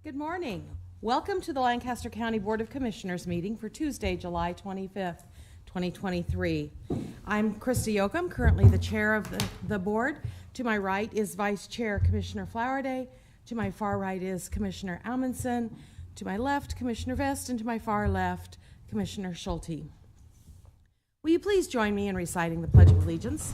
Good morning. Welcome to the Lancaster County Board of Commissioners meeting for Tuesday, July 25th, 2023. I'm Krista Yoakum, currently the chair of the board. To my right is Vice Chair Commissioner Flowerday. To my far right is Commissioner Amundson. To my left, Commissioner Vest, and to my far left, Commissioner Schulte. Will you please join me in reciting the Pledge of Allegiance?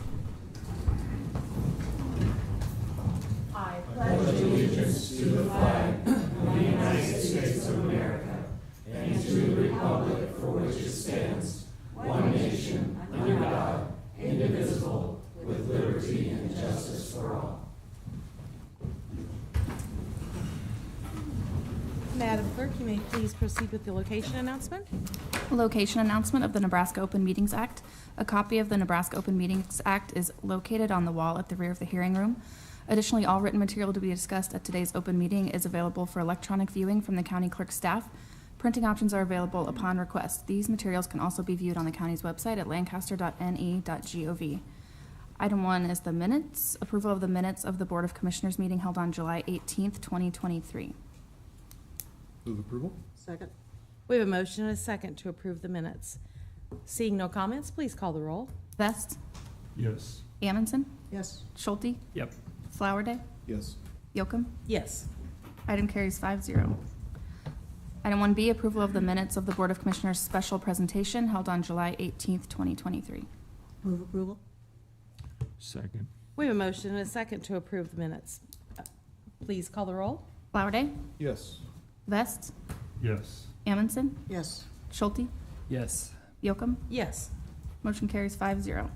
I pledge allegiance to the flag of the United States of America and to the republic for which it stands, one nation, under God, indivisible, with liberty and justice for all. Madam Clerk, you may please proceed with the location announcement. Location announcement of the Nebraska Open Meetings Act. A copy of the Nebraska Open Meetings Act is located on the wall at the rear of the hearing room. Additionally, all written material to be discussed at today's open meeting is available for electronic viewing from the county clerk's staff. Printing options are available upon request. These materials can also be viewed on the county's website at lancaster.ne.gov. Item 1 is the minutes. Approval of the minutes of the Board of Commissioners meeting held on July 18th, 2023. Move approval. Second. We have a motion and a second to approve the minutes. Seeing no comments, please call the roll. Vest, Yes. Amundson, Yes. Schulte, Yep. Flowerday, Yes. Yoakum. Yes. Item carries 5-0. Item 1B, approval of the minutes of the Board of Commissioners special presentation held on July 18th, 2023. Move approval. Second. We have a motion and a second to approve the minutes. Please call the roll. Flowerday, Yes. Vest, Yes. Amundson, Yes. Schulte, Yes. Yoakum. Yes. Motion carries 5-0.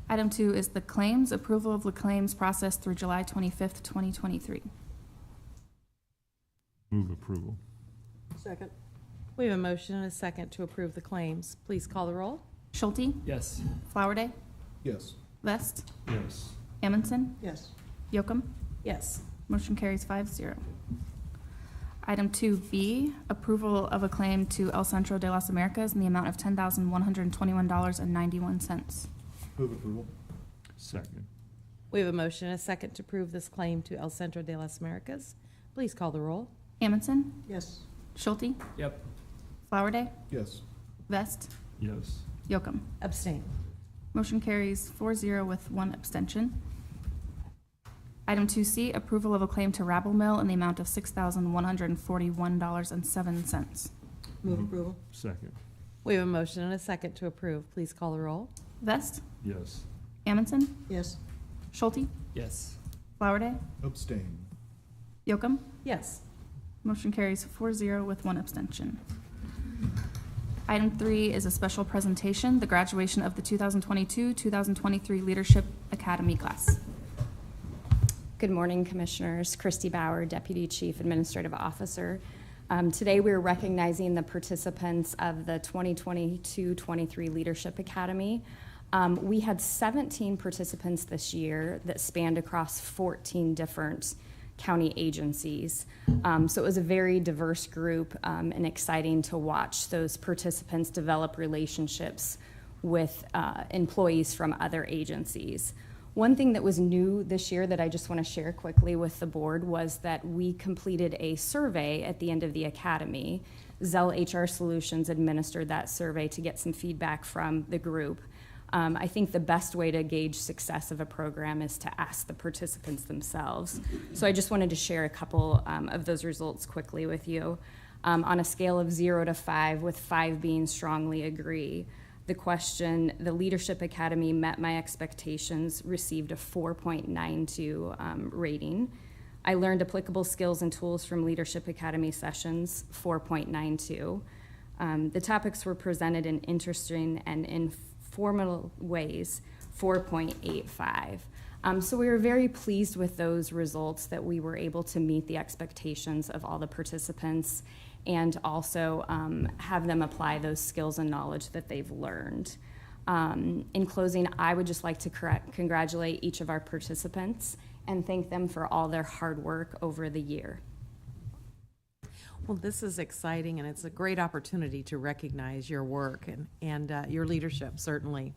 Item 2 is the claims. Approval of the claims process through July 25th, 2023. Move approval. Second. We have a motion and a second to approve the claims. Please call the roll. Schulte, Yes. Flowerday, Yes. Vest, Yes. Amundson, Yes. Yoakum. Yes. Motion carries 5-0. Item 2B, approval of a claim to El Centro de las Americas in the amount of $10,121.91. Move approval. Second. We have a motion and a second to approve this claim to El Centro de las Americas. Please call the roll. Amundson, Yes. Schulte, Yep. Flowerday, Yes. Vest, Yes. Yoakum. Abstain. Motion carries 4-0 with 1 abstention. Item 2C, approval of a claim to Rabble Mill in the amount of $6,141.07. Move approval. Second. We have a motion and a second to approve. Please call the roll. Vest, Yes. Amundson, Yes. Schulte, Yes. Flowerday, Abstain. Yoakum. Yes. Motion carries 4-0 with 1 abstention. Item 3 is a special presentation, the graduation of the 2022-2023 Leadership Academy class. Good morning, Commissioners. Christy Bauer, Deputy Chief Administrative Officer. Today we're recognizing the participants of the 2022-23 Leadership Academy. We had 17 participants this year that spanned across 14 different county agencies. So it was a very diverse group and exciting to watch those participants develop relationships with employees from other agencies. One thing that was new this year that I just want to share quickly with the board was that we completed a survey at the end of the academy. Zell HR Solutions administered that survey to get some feedback from the group. I think the best way to gauge success of a program is to ask the participants themselves. So I just wanted to share a couple of those results quickly with you. On a scale of 0 to 5, with 5 being strongly agree, the question, the Leadership Academy met my expectations, received a 4.92 rating. I learned applicable skills and tools from Leadership Academy sessions, 4.92. The topics were presented in interesting and informal ways, 4.85. So we were very pleased with those results, that we were able to meet the expectations of all the participants and also have them apply those skills and knowledge that they've learned. In closing, I would just like to congratulate each of our participants and thank them for all their hard work over the year. Well, this is exciting, and it's a great opportunity to recognize your work and your leadership, certainly.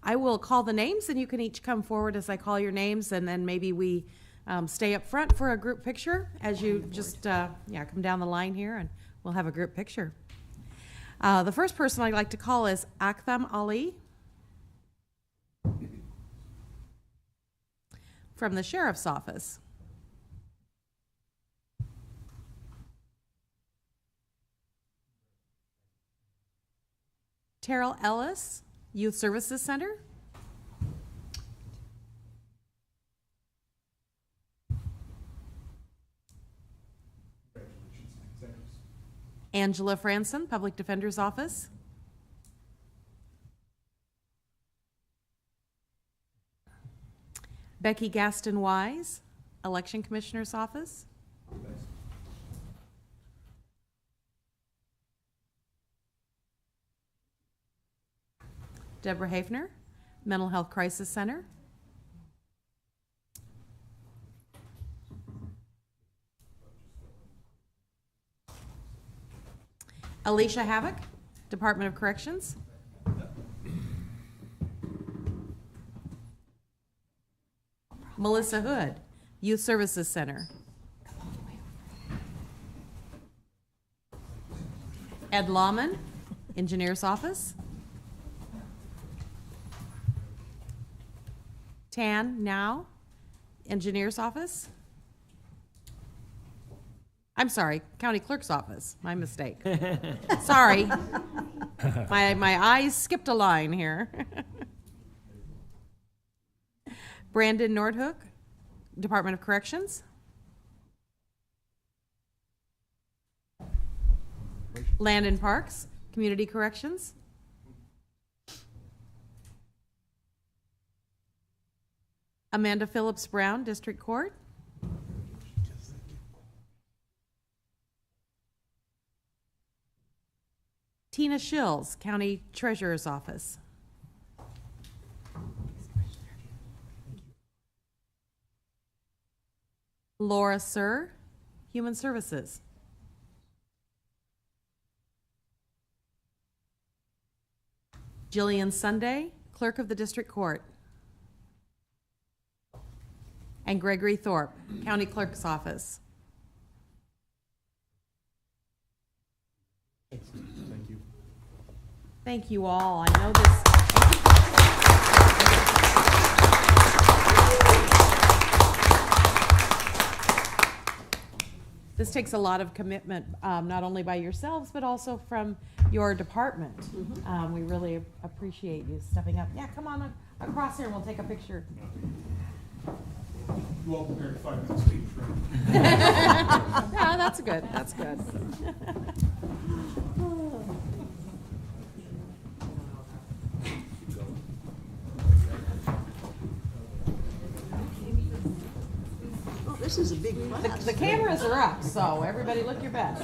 I will call the names, and you can each come forward as I call your names, and then maybe we stay up front for a group picture as you just come down the line here, and we'll have a group picture. The first person I'd like to call is Aktham Ali from the Sheriff's Office. Terrell Ellis, Youth Services Center. Angela Franson, Public Defender's Office. Becky Gaston Wise, Election Commissioner's Office. Deborah Hafner, Mental Health Crisis Center. Alicia Havoc, Department of Corrections. Melissa Hood, Youth Services Center. Ed Lawman, Engineer's Office. Tan Now, Engineer's Office. I'm sorry, County Clerk's Office. My mistake. Sorry. My eyes skipped a line here. Brandon Nordhook, Department of Corrections. Landon Parks, Community Corrections. Amanda Phillips Brown, District Court. Tina Shills, County Treasurer's Office. Laura Sir, Human Services. Jillian Sunday, Clerk of the District Court. And Gregory Thorpe, County Clerk's Office. Thank you. Thank you all. I know this. This takes a lot of commitment, not only by yourselves, but also from your department. We really appreciate you stepping up. Yeah, come on across here and we'll take a picture. You all prepared 5 minutes speech, right? Yeah, that's good. That's good. Oh, this is a big class. The cameras are up, so everybody look your best.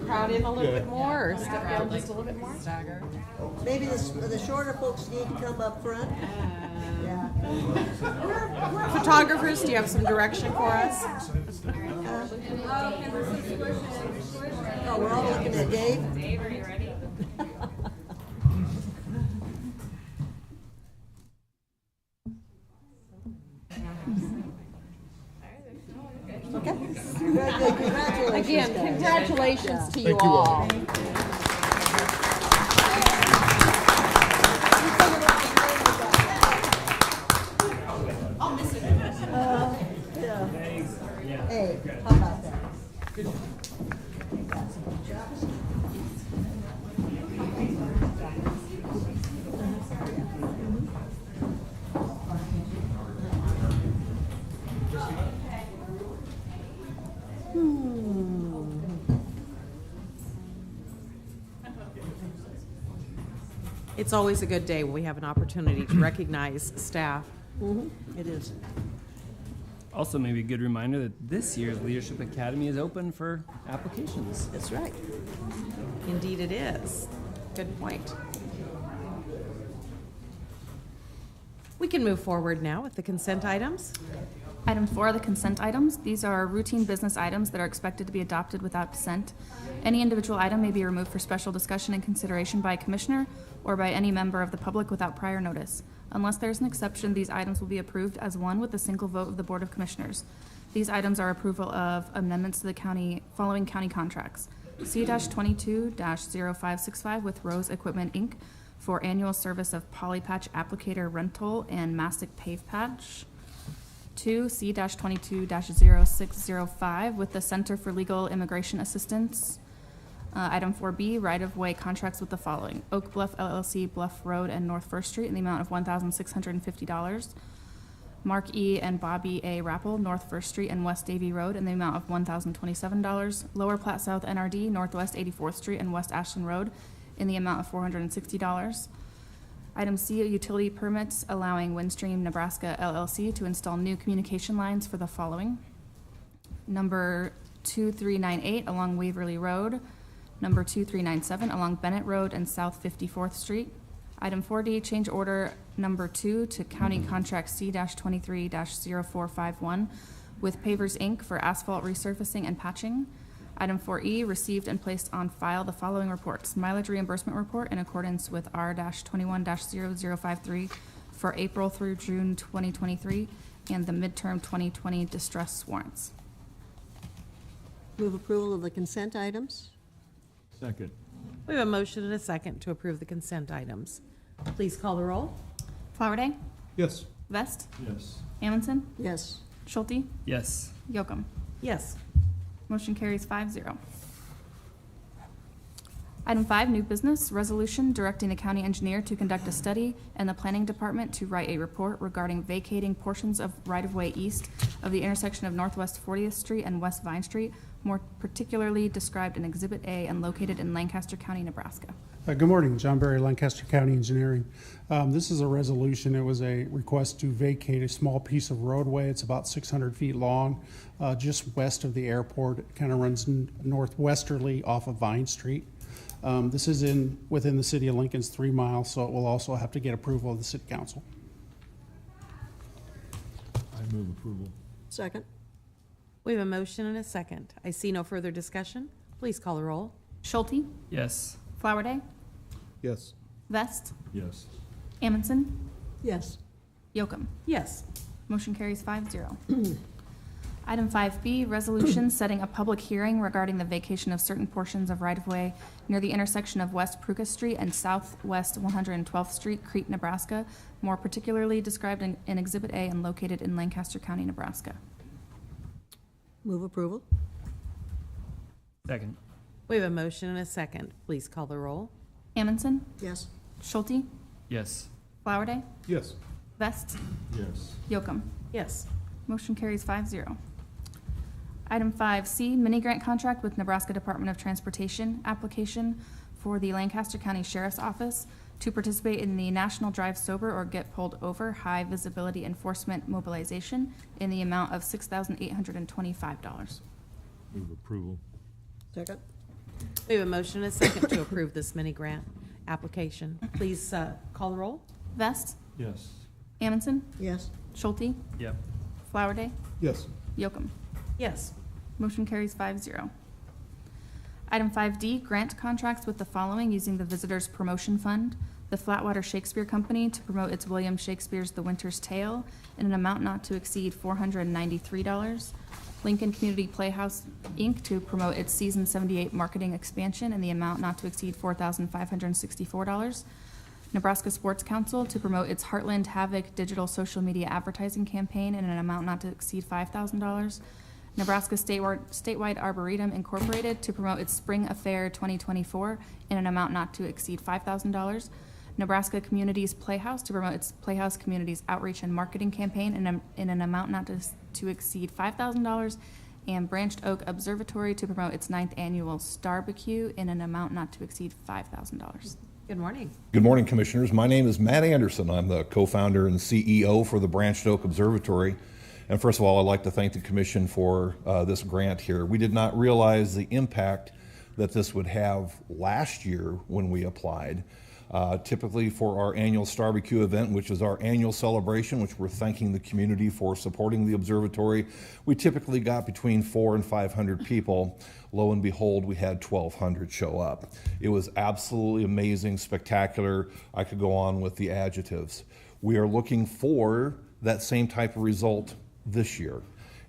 Crowd in a little bit more, or step down just a little bit more. Stagger. Maybe the shorter folks need to come up front. Yeah. Photographers, do you have some direction for us? Oh, we're all looking at Dave. Dave, are you ready? Okay. Very good. Congratulations. Again, guys. congratulations to you Thank you all. all. Yeah. Hey, how about that? It's always a good day when we have an opportunity to recognize staff. It is. Also, maybe a good reminder that this year's Leadership Academy is open for applications. That's right. Indeed it is. Good point. We can move forward now with the consent items. Item 4 are the consent items. These are routine business items that are expected to be adopted without dissent. Any individual item may be removed for special discussion and consideration by a commissioner or by any member of the public without prior notice. Unless there is an exception, these items will be approved as one with a single vote of the Board of Commissioners. These items are approval of amendments to the following county contracts. C-22-0565 with Rose Equipment, Inc. for annual service of polypatch applicator rental and mastic pave patch. 2, C-22-0605 with the Center for Legal Immigration Assistance. Item 4B, right-of-way contracts with the following: Oak Bluff LLC, Bluff Road and North First Street in the amount of $1,650. Mark E. and Bobby A. Rappel, North First Street and West Davy Road in the amount of $1,027. Lower Platte South NRD, Northwest 84th Street and West Ashland Road in the amount of $460. Item C, utility permits allowing Windstream Nebraska LLC to install new communication lines for the following: number 2398 along Waverly Road, number 2397 along Bennett Road and South 54th Street. Item 4D, change order number 2 to County Contract C-23-0451 with Pavers Inc. for asphalt resurfacing and patching. Item 4E, received and placed on file the following reports: mileage reimbursement report in accordance with R-21-0053 for April through June 2023 and the midterm 2020 distress warrants. Move approval of the consent items? Second. We have a motion and a second to approve the consent items. Please call the roll. Flowerday, Yes. Vest, Yes. Amundson, Yes. Schulte, Yes. Yocum. Yes. Motion carries 5-0. Item 5, new business, resolution directing the county engineer to conduct a study and the planning department to write a report regarding vacating portions of right-of-way east of the intersection of Northwest 40th Street and West Vine Street, more particularly described in Exhibit A and located in Lancaster County, Nebraska. Good morning, John Berry, Lancaster County Engineering. This is a resolution. It was a request to vacate a small piece of roadway. It's about 600 feet long, just west of the airport. It kind of runs northwesterly off of Vine Street. This is within the city of Lincoln's 3 miles, so it will also have to get approval of the city council. I move approval. Second? We have a motion and a second. I see no further discussion. Please call the roll. Schulte, Yes. Flowerday, Yes. Vest, Yes. Amundson, Yes. Yocum. Yes. Motion carries 5-0. Item 5B, resolution setting a public hearing regarding the vacation of certain portions of right-of-way near the intersection of West Pruka Street and Southwest 112th Street, Crete, Nebraska, more particularly described in Exhibit A and located in Lancaster County, Nebraska. Move approval? Second. We have a motion and a second. Please call the roll. Amundson, Yes. Schulte, Yes. Flowerday, Yes. Vest, Yes. Yocum. Yes. Motion carries 5-0. Item 5C, mini grant contract with Nebraska Department of Transportation application for the Lancaster County Sheriff's Office to participate in the National Drive Sober or Get Pulled Over High Visibility Enforcement Mobilization in the amount of $6,825. Move approval. Second? We have a motion and a second to approve this mini grant application. Please call the roll. Vest, Yes. Amundson, Yes. Schulte, Yep. Flowerday, Yes. Yocum. Yes. Motion carries 5-0. Item 5D, grant contracts with the following using the Visitors Promotion Fund, the Flatwater Shakespeare Company to promote its William Shakespeare's The Winter's Tale in an amount not to exceed $493. Lincoln Community Playhouse, Inc. to promote its Season 78 marketing expansion in the amount not to exceed $4,564. Nebraska Sports Council to promote its Heartland Havoc digital social media advertising campaign in an amount not to exceed $5,000. Nebraska Statewide Arboretum Incorporated to promote its Spring Affair 2024 in an amount not to exceed $5,000. Nebraska Communities Playhouse to promote its Playhouse Communities Outreach and Marketing campaign in an amount not to exceed $5,000. And Branched Oak Observatory to promote its 9th annual Starbecue in an amount not to exceed $5,000. Good morning. Good morning, Commissioners. My name is Matt Anderson. I'm the co-founder and CEO for the Branched Oak Observatory. And first of all, I'd like to thank the Commission for this grant here. We did not realize the impact that this would have last year when we applied. Typically for our annual Starbecue event, which is our annual celebration, which we're thanking the community for supporting the observatory, we typically got between 400 and 500 people. Lo and behold, we had 1,200 show up. It was absolutely amazing, spectacular. I could go on with the adjectives. We are looking for that same type of result this year.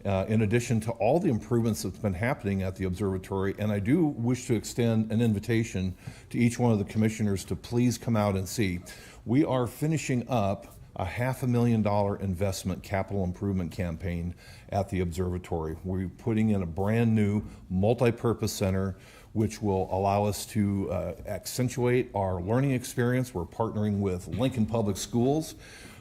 In addition to all the improvements that's been happening at the observatory, and I do wish to extend an invitation to each one of the commissioners to please come out and see. We are finishing up a $500,000 investment capital improvement campaign at the observatory. We're putting in a brand new multi-purpose center which will allow us to accentuate our learning experience. We're partnering with Lincoln Public Schools.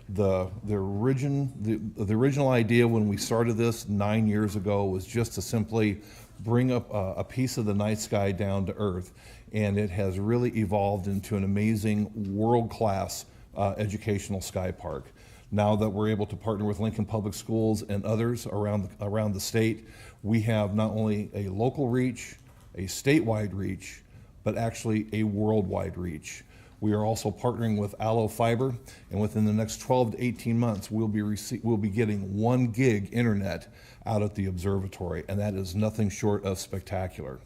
The original idea when we started this 9 years ago was just to simply bring up a piece of the night sky down to earth, and it has really evolved into an amazing world-class educational sky park. Now that we're able to partner with Lincoln Public Schools and others around the state, we have not only a local reach, a statewide reach, but actually a worldwide reach. We are also partnering with Allo Fiber, and within the next 12 to 18 months, we'll be getting 1 gig internet out at the observatory, and that is nothing short of spectacular.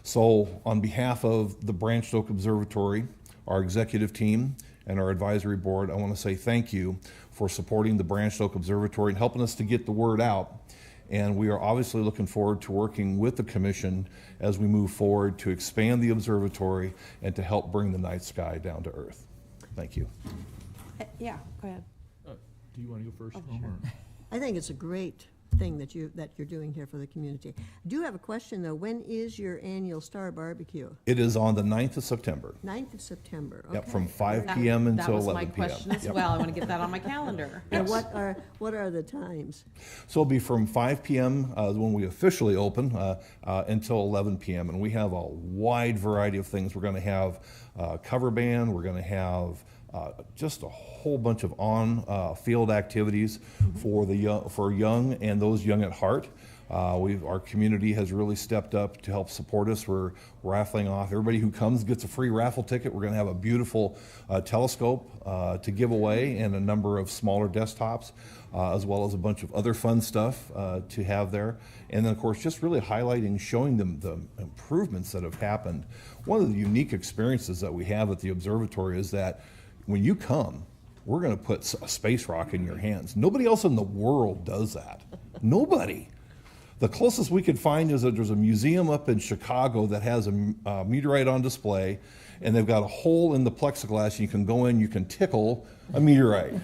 So on behalf of the Branched Oak Observatory, our executive team, and our advisory board, I want to say thank you for supporting the Branched Oak Observatory and helping us to get the word out. And we are obviously looking forward to working with the commission as we move forward to expand the observatory and to help bring the night sky down to earth. Thank you. Yeah, go ahead. Do you want to go first? Oh, sure. I think it's a great thing that you're doing here for the community. I do have a question, though. When is your annual Star Barbecue? It is on the 9th of September. 9th of September, okay. Yep, from 5 That- p.m. until 11 p.m. That was my question as Yep. well. I want to get that on my calendar. And what are the times? So it'll be from 5 p.m. When we officially open until 11 p.m. And we have a wide variety of things. We're going to have cover band. We're going to have just a whole bunch of on-field activities for young and those young at heart. Our community has really stepped up to help support us. We're raffling off. Everybody who comes gets a free raffle ticket. We're going to have a beautiful telescope to give away and a number of smaller desktops, as well as a bunch of other fun stuff to have there. And then, of course, just really highlighting, showing them the improvements that have happened. One of the unique experiences that we have at the observatory is that when you come, we're going to put a space rock in your hands. Nobody else in the world does that. Nobody. The closest we could find is that there's a museum up in Chicago that has a meteorite on display, and they've got a hole in the plexiglass. You can go in, you can tickle a meteorite.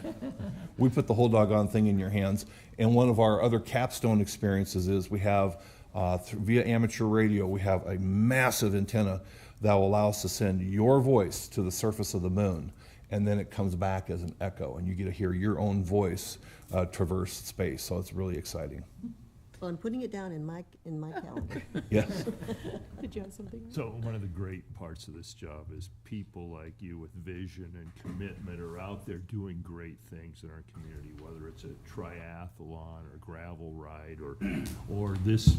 We put the whole doggone thing in your hands. And one of our other capstone experiences is we have, via amateur radio, we have a massive antenna that will allow us to send your voice to the surface of the moon. And then it comes back as an echo, and you get to hear your own voice traverse space. So it's really exciting. Well, I'm putting it down in my calendar. Yes. Did you have something? So one of the great parts of this job is people like you with vision and commitment are out there doing great things in our community, whether it's a triathlon or gravel ride or this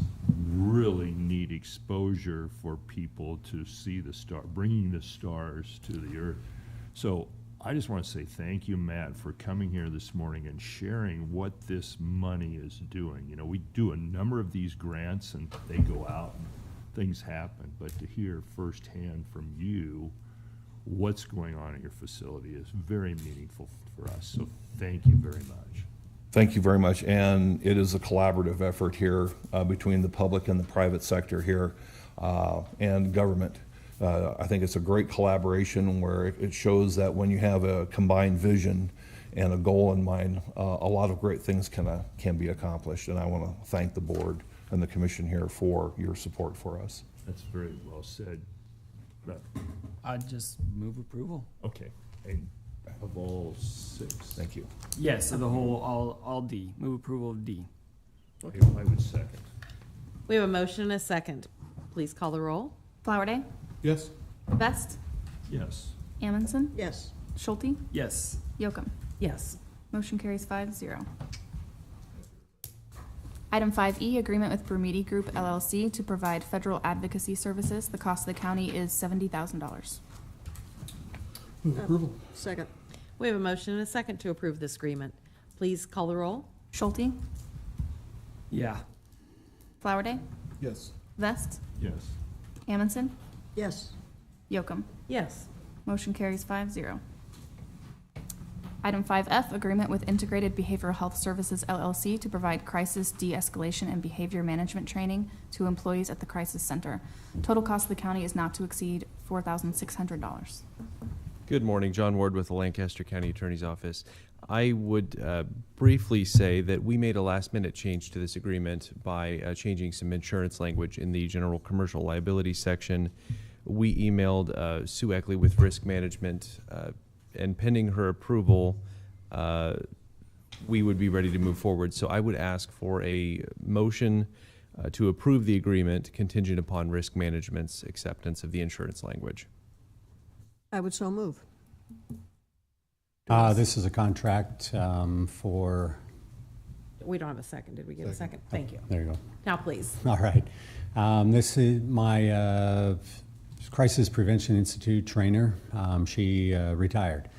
really neat exposure for people to see the star, bringing the stars to the earth. So I just want to say thank you, Matt, for coming here this morning and sharing what this money is doing. You know, we do a number of these grants and they go out and things happen, but to hear firsthand from you what's going on at your facility is very meaningful for us. So thank you very much. Thank you very much. And it is a collaborative effort here between the public and the private sector here and government. I think it's a great collaboration where it shows that when you have a combined vision and a goal in mind, a lot of great things can be accomplished. And I want to thank the board and the commission here for your support for us. That's very well said. I'd just move approval. Okay, and of all 6. Thank you. Yes, so the whole, all D. Move approval of D. Okay, I would second. We have a motion and a second. Please call the roll. Flowerday, Yes. Vest, Yes. Amundson, Yes. Schulte, Yes. Yocum. Yes. Motion carries 5-0. Item 5E, agreement with Bermudi Group LLC to provide federal advocacy services. The cost of the county is $70,000. Move approval. Second. We have a motion and a second to approve this agreement. Please call the roll. Schulte, Yeah. Flowerday, Yes. Vest, Yes. Amundson, Yes. Yocum. Yes. Motion carries 5-0. Item 5F, agreement with Integrated Behavioral Health Services LLC to provide crisis de-escalation and behavior management training to employees at the Crisis Center. Total cost of the county is not to exceed $4,600. Good morning, John Ward with the Lancaster County Attorney's Office. I would briefly say that we made a last-minute change to this agreement by changing some insurance language in the general commercial liability section. We emailed Sue Eckley with risk management, and pending her approval, we would be ready to move forward. So I would ask for a motion to approve the agreement contingent upon risk management's acceptance of the insurance language. I would so move. This is a contract for, We don't have a second. Did we get a second? Thank you. there you go. Now, please. All right. This is my Crisis Prevention Institute trainer. She retired.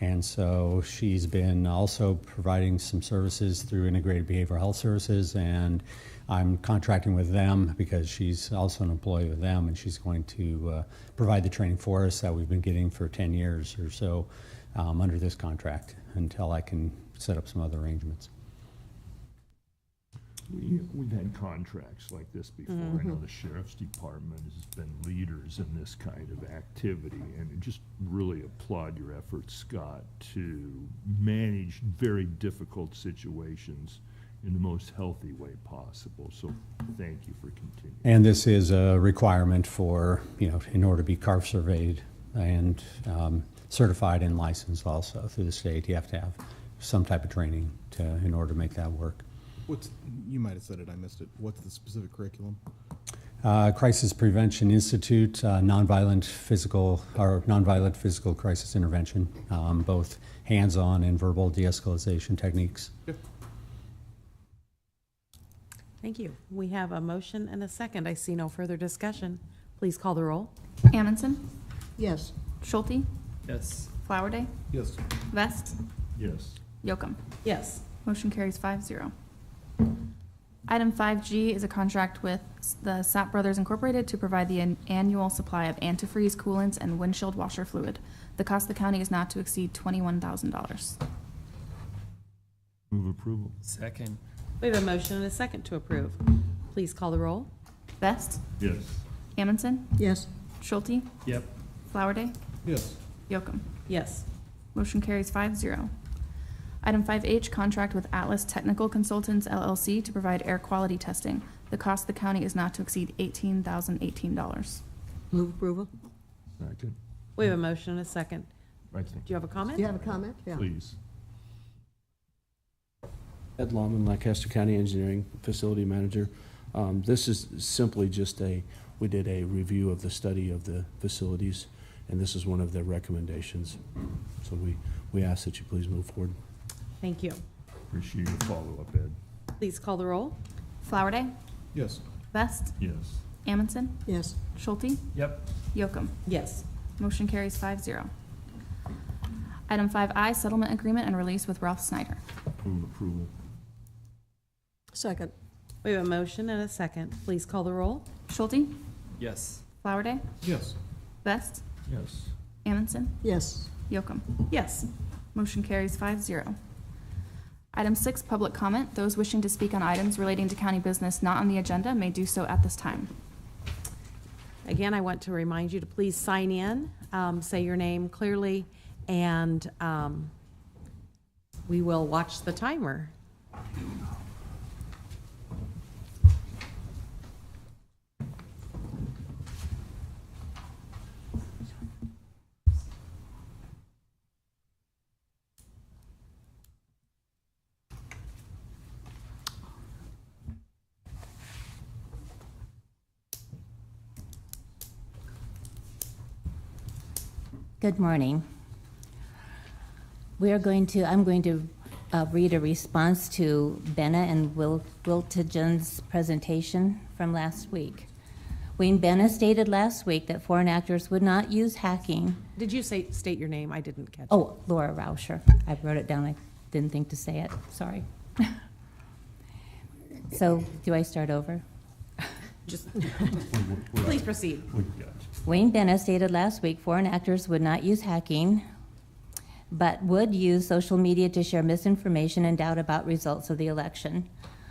And so she's been also providing some services through Integrated Behavioral Health Services, and I'm contracting with them because she's also an employee with them, and she's going to provide the training for us that we've been getting for 10 years or so under this contract until I can set up some other arrangements. We've had contracts like this before. I know the sheriff's department has been leaders in this kind of activity, and I just really applaud your efforts, Scott, to manage very difficult situations in the most healthy way possible. So thank you for continuing. And this is a requirement for, in order to be CARF surveyed and certified and licensed also through the state, you have to have some type of training in order to make that work. You might have said it, I missed it. What's the specific curriculum? Crisis Prevention Institute, nonviolent physical crisis intervention, both hands-on and verbal de-escalation techniques. Yep. Thank you. We have a motion and a second. I see no further discussion. Please call the roll. Amundson, Yes. Schulte, Yes. Flowerday, Yes. Vest, Yes. Yocum. Yes. Motion carries 5-0. Item 5G is a contract with the Sapp Brothers Incorporated to provide the annual supply of antifreeze, coolants, and windshield washer fluid. The cost of the county is not to exceed $21,000. Move approval. Second. We have a motion and a second to approve. Please call the roll. Vest, Yes. Amundson, Yes. Schulte, Yep. Flowerday, Yes. Yocum. Yes. Motion carries 5-0. Item 5H, contract with Atlas Technical Consultants LLC to provide air quality testing. The cost of the county is not to exceed $18,018. Move approval. Second. We have a motion and a second. Right there. Do you have a comment? Do you have a comment? Yeah. Please. Ed Lawman, Lancaster County Engineering Facility Manager. This is simply just we did a review of the study of the facilities, and this is one of their recommendations. So we ask that you please move forward. Thank you. Appreciate your follow-up, Ed. Please call the roll. Flowerday, Yes. Vest, Yes. Amundson, Yes. Schulte, Yep. Yocum. Yes. Motion carries 5-0. Item 5I, settlement agreement and release with Ralph Snyder. Move approval. Second. We have a motion and a second. Please call the roll. Schulte, Yes. Flowerday, Yes. Vest, Yes. Amundson, Yes. Yocum. Yes. Motion carries 5-0. Item 6, public comment. Those wishing to speak on items relating to county business not on the agenda may do so at this time. Again, I want to remind you to please sign in, say your name clearly, and we will watch the timer. Good morning. I'm going to read a response to Benna and Wiltagen's presentation from last week. Wayne Benna stated last week that foreign actors would not use hacking. Did you state your name? I didn't catch it. Oh, Laura Rauscher. I wrote it down. I didn't think to say it. Sorry. So, do I start over? Just, please proceed. Wayne Benna stated last week foreign actors would not use hacking. but would use social media to share misinformation and doubt about results of the election.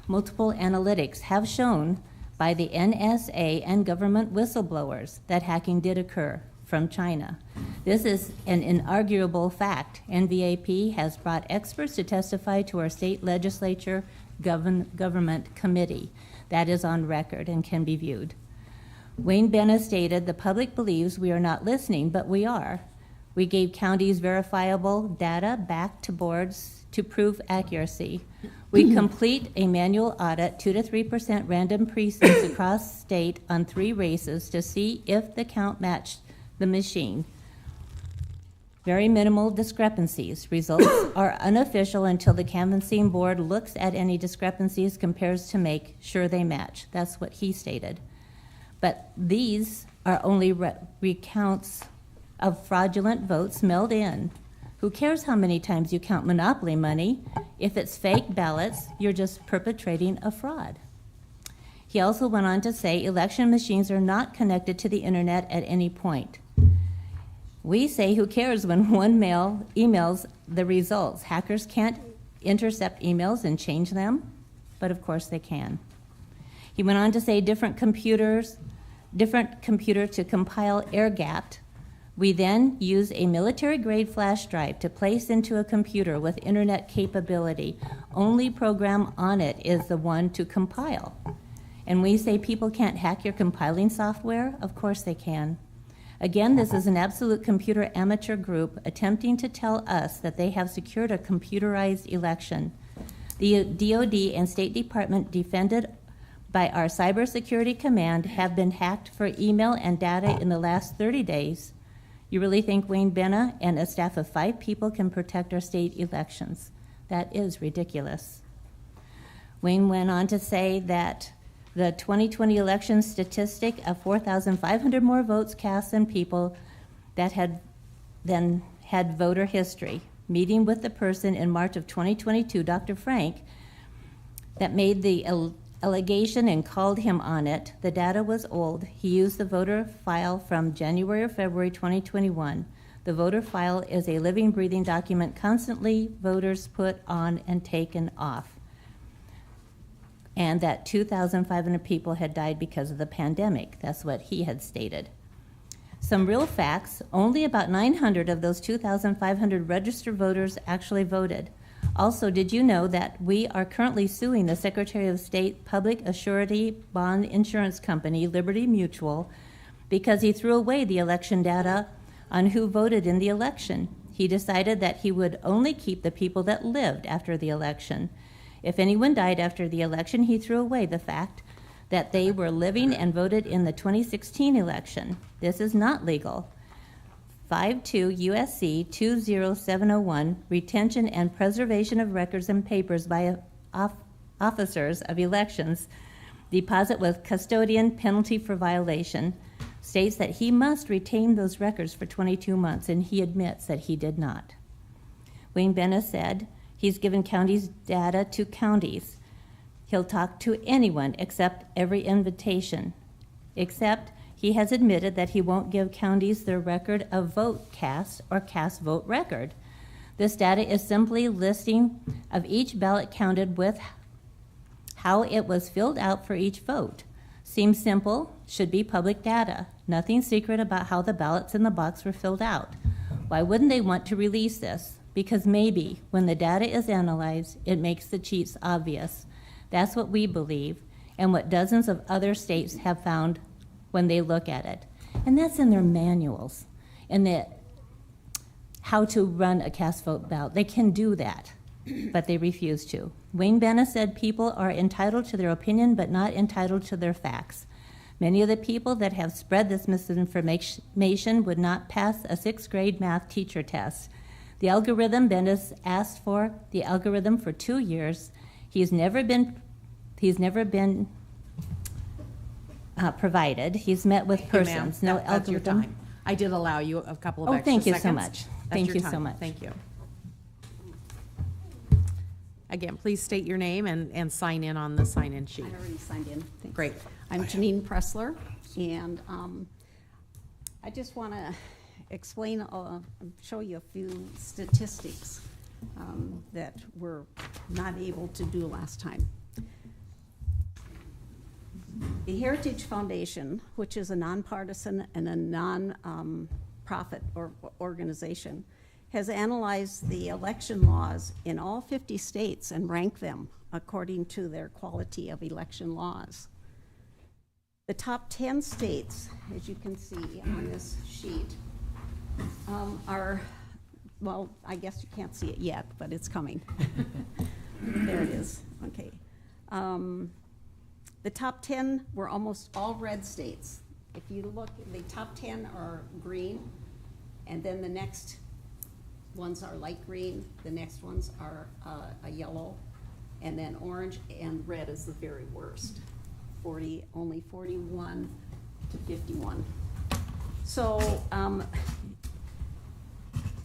Multiple analytics have shown by the NSA and government whistleblowers that hacking did occur from China. This is an inarguable fact. NVAP has brought experts to testify to our state legislature government committee. That is on record and can be viewed. Wayne Bennett stated, the public believes we are not listening, but we are. We gave counties verifiable data back to boards to prove accuracy. We complete a manual audit, 2 to 3% random precincts across state on 3 races to see if the count matched the machine. Very minimal discrepancies. Results are unofficial until the canvassing board looks at any discrepancies, compares to make sure they match. That's what he stated. But these are only recounts of fraudulent votes mailed in. Who cares how many times you count monopoly money? If it's fake ballots, you're just perpetrating a fraud. He also went on to say election machines are not connected to the internet at any point. We say who cares when one mail emails the results? Hackers can't intercept emails and change them, but of course they can. He went on to say different computer to compile air-gapped. We then use a military-grade flash drive to place into a computer with internet capability. Only program on it is the one to compile. And we say people can't hack your compiling software? Of course they can. Again, this is an absolute computer amateur group attempting to tell us that they have secured a computerized election. The DoD and State Department defended by our Cybersecurity Command have been hacked for email and data in the last 30 days. You really think Wayne Benna and a staff of 5 people can protect our state elections? That is ridiculous. Wayne went on to say that the 2020 election statistic of 4,500 more votes cast than people that had voter history. Meeting with the person in March of 2022, Dr. Frank, that made the allegation and called him on it. The data was old. He used the voter file from January or February 2021. The voter file is a living, breathing document constantly voters put on and taken off. And that 2,500 people had died because of the pandemic. That's what he had stated. Some real facts, only about 900 of those 2,500 registered voters actually voted. Also, did you know that we are currently suing the Secretary of State Public Assurity Bond Insurance Company, Liberty Mutual, because he threw away the election data on who voted in the election. He decided that he would only keep the people that lived after the election. If anyone died after the election, he threw away the fact that they were living and voted in the 2016 election. This is not legal. 52 USC 20701, retention and preservation of records and papers by officers of elections, deposit with custodian, penalty for violation, states that he must retain those records for 22 months, and he admits that he did not. Wayne Benna said he's given counties data to counties. He'll talk to anyone except every invitation, except he has admitted that he won't give counties their record of vote cast or cast vote record. This data is simply listing of each ballot counted with how it was filled out for each vote. Seems simple, should be public data. Nothing secret about how the ballots in the box were filled out. Why wouldn't they want to release this? Because maybe when the data is analyzed, it makes the cheats obvious. That's what we believe, and what dozens of other states have found when they look at it. And that's in their manuals, in how to run a cast vote ballot. They can do that, but they refuse to. Wayne Benna said people are entitled to their opinion, but not entitled to their facts. Many of the people that have spread this misinformation would not pass a 6th grade math teacher test. The algorithm Benna's asked for, the algorithm for 2 years. He's never been provided. He's met with persons. No That's your algorithm. time. I did allow you a couple of Oh, extra thank you so seconds. much. That's Thank your you so time. much. Thank you. Again, please state your name and sign in on the sign-in sheet. I already signed in. Thanks. Great. I'm Janine Pressler, and I just want to explain, show you a few statistics that we're not able to do last time. The Heritage Foundation, which is a nonpartisan and a non-profit organization, has analyzed the election laws in all 50 states and ranked them according to their quality of election laws. The top 10 states, as you can see on this sheet, are, well, I guess you can't see it yet, but it's coming. There it is. Okay. The top 10 were almost all red states. If you look, the top 10 are green, and then the next ones are light green, the next ones are a yellow, and then orange, and red is the very worst. Only 41 to 51. So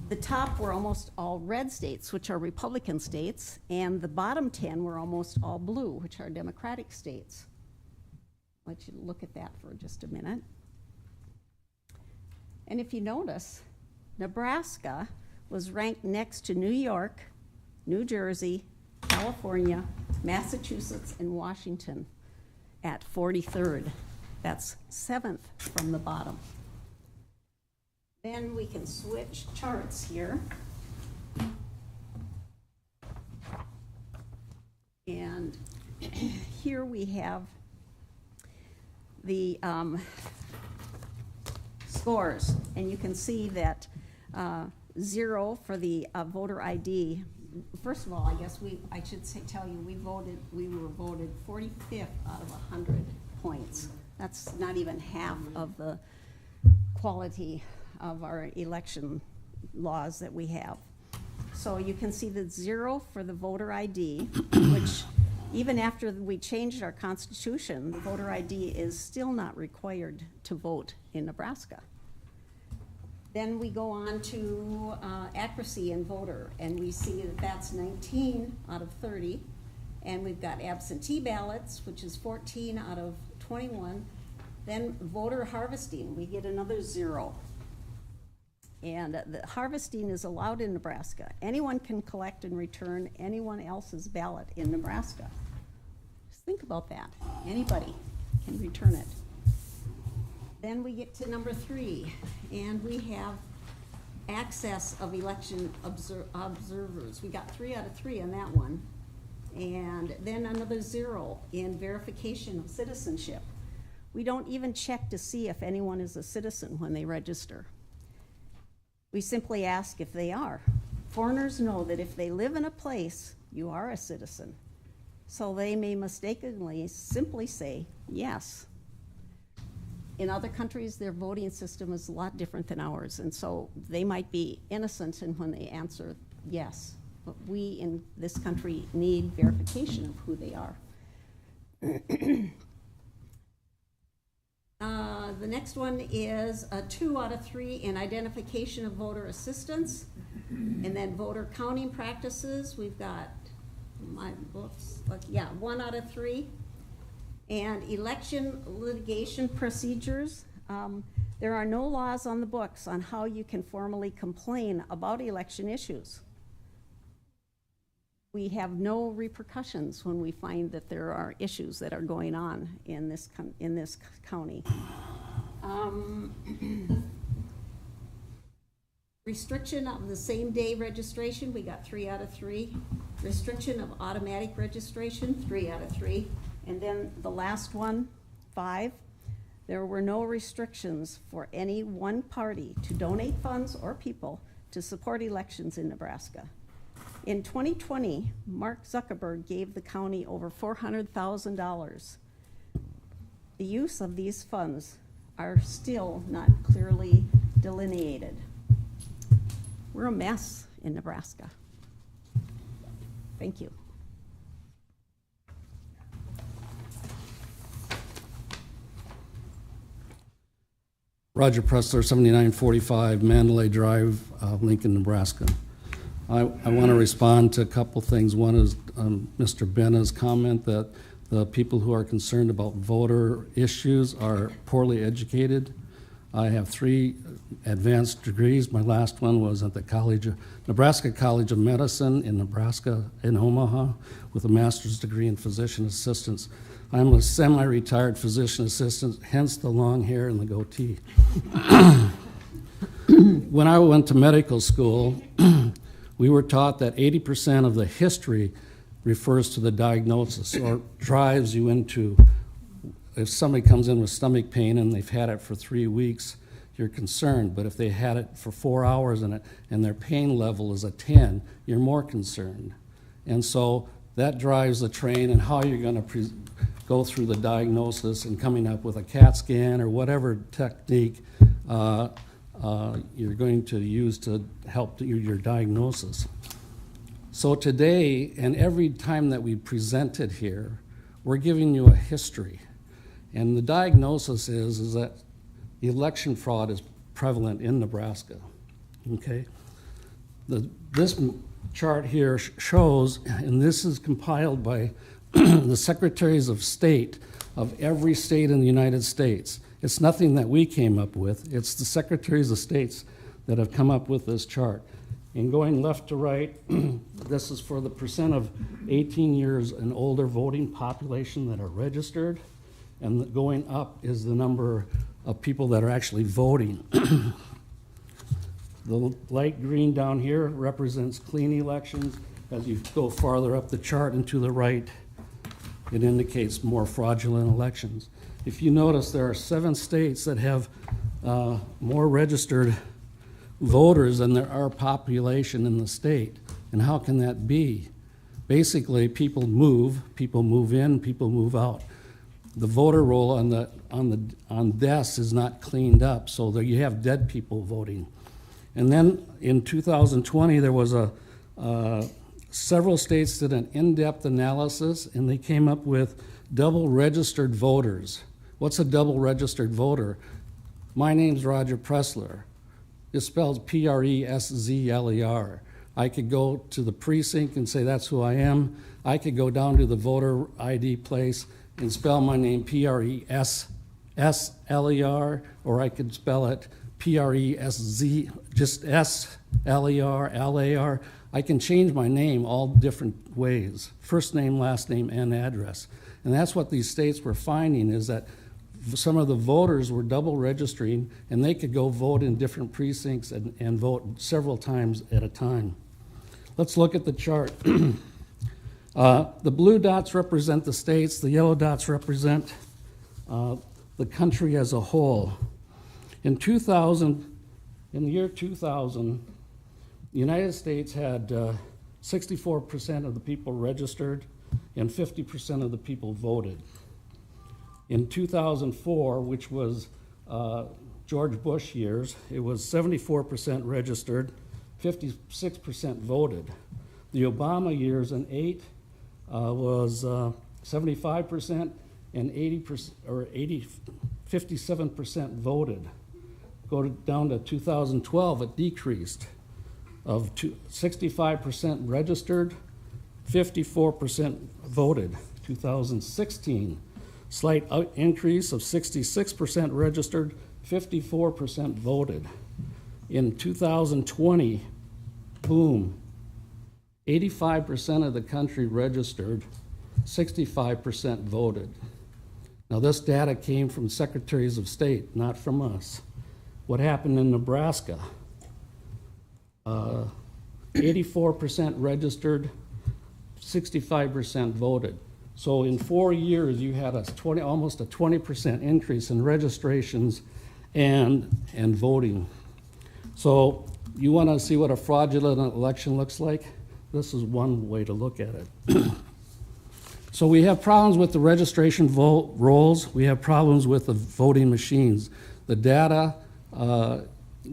the top were almost all red states, which are Republican states, and the bottom 10 were almost all blue, which are Democratic states. I'll let you look at that for just a minute. And if you notice, Nebraska was ranked next to New York, New Jersey, California, Massachusetts, and Washington at 43rd. That's 7th from the bottom. Then we can switch charts here. And here we have the scores. And you can see that 0 for the voter ID. First of all, I guess I should tell you, we were voted 45th out of 100 points. That's not even half of the quality of our election laws that we have. So you can see that 0 for the voter ID, which even after we changed our constitution, the voter ID is still not required to vote in Nebraska. Then we go on to accuracy in voter, and we see that that's 19 out of 30. And we've got absentee ballots, which is 14 out of 21. Then voter harvesting, we get another 0. And the harvesting is allowed in Nebraska. Anyone can collect and return anyone else's ballot in Nebraska. Just think about that. Anybody can return it. Then we get to number 3, and we have access of election observers. We got 3 out of 3 on that one. And then another 0 in verification of citizenship. We don't even check to see if anyone is a citizen when they register. We simply ask if they are. Foreigners know that if they live in a place, you are a citizen. So they may mistakenly simply say yes. In other countries, their voting system is a lot different than ours, and so they might be innocent when they answer yes. But we in this country need verification of who they are. The next one is a 2 out of 3 in identification of voter assistance. And then voter counting practices, we've got my books, 1 out of 3. And election litigation procedures, there are no laws on the books on how you can formally complain about election issues. We have no repercussions when we find that there are issues that are going on in this county. Restriction of the same day registration, we got 3 out of 3. Restriction of automatic registration, 3 out of 3. And then the last one, 5, there were no restrictions for any one party to donate funds or people to support elections in Nebraska. In 2020, Mark Zuckerberg gave the county over $400,000. The use of these funds are still not clearly delineated. We're a mess in Nebraska. Thank you. Roger Pressler, 7945 Mandalay Drive, Lincoln, Nebraska. I want to respond to a couple things. One is Mr. Bena's comment that the people who are concerned about voter issues are poorly educated. I have 3 advanced degrees. My last one was at the Nebraska College of Medicine in Nebraska, in Omaha, with a master's degree in physician assistance. I'm a semi-retired physician assistant, hence the long hair and the goatee. When I went to medical school, we were taught that 80% of the history refers to the diagnosis or drives you into, if somebody comes in with stomach pain and they've had it for 3 weeks, you're concerned. But if they had it for 4 hours and their pain level is a 10, you're more concerned. And so that drives the train and how you're going to go through the diagnosis and coming up with a CAT scan or whatever technique you're going to use to help your diagnosis. So today, and every time that we present it here, we're giving you a history. And the diagnosis is that election fraud is prevalent in Nebraska, okay? This chart here shows, and this is compiled by the secretaries of state of every state in the United States. It's nothing that we came up with. It's the secretaries of states that have come up with this chart. And going left to right, this is for the percent of 18 years and older voting population that are registered. And going up is the number of people that are actually voting. The light green down here represents clean elections. As you go farther up the chart and to the right, it indicates more fraudulent elections. If you notice, there are 7 states that have more registered voters than there are population in the state. And how can that be? Basically, people move in, people move out. The voter roll on deaths is not cleaned up, so that you have dead people voting. And then in 2020, there was several states did an in-depth analysis, and they came up with double registered voters. What's a double registered voter? My name's Roger Pressler. It's spelled P-R-E-S-Z-L-E-R. I could go to the precinct and say that's who I am. I could go down to the voter ID place and spell my name P-R-E-S-S-L-E-R, or I could spell it P-R-E-S-Z, just S-L-E-R, L-A-R. I can change my name all different ways, first name, last name, and address. And that's what these states were finding, is that some of the voters were double registering, and they could go vote in different precincts and vote several times at a time. Let's look at the chart. The blue dots represent the states, the yellow dots represent the country as a whole. In the year 2000, the United States had 64% of the people registered and 50% of the people voted. In 2004, which was George Bush years, it was 74% registered, 56% voted. The Obama years in 8 was 75% and 80% or 57% voted. Go down to 2012, it decreased of 65% registered, 54% voted. 2016, slight increase of 66% registered, 54% voted. In 2020, boom, 85% of the country registered, 65% voted. Now this data came from secretaries of state, not from us. What happened in Nebraska? 84% registered, 65% voted. So in 4 years, you had almost a 20% increase in registrations and voting. So you want to see what a fraudulent election looks like? This is one way to look at it. So we have problems with the registration rolls. We have problems with the voting machines. The data,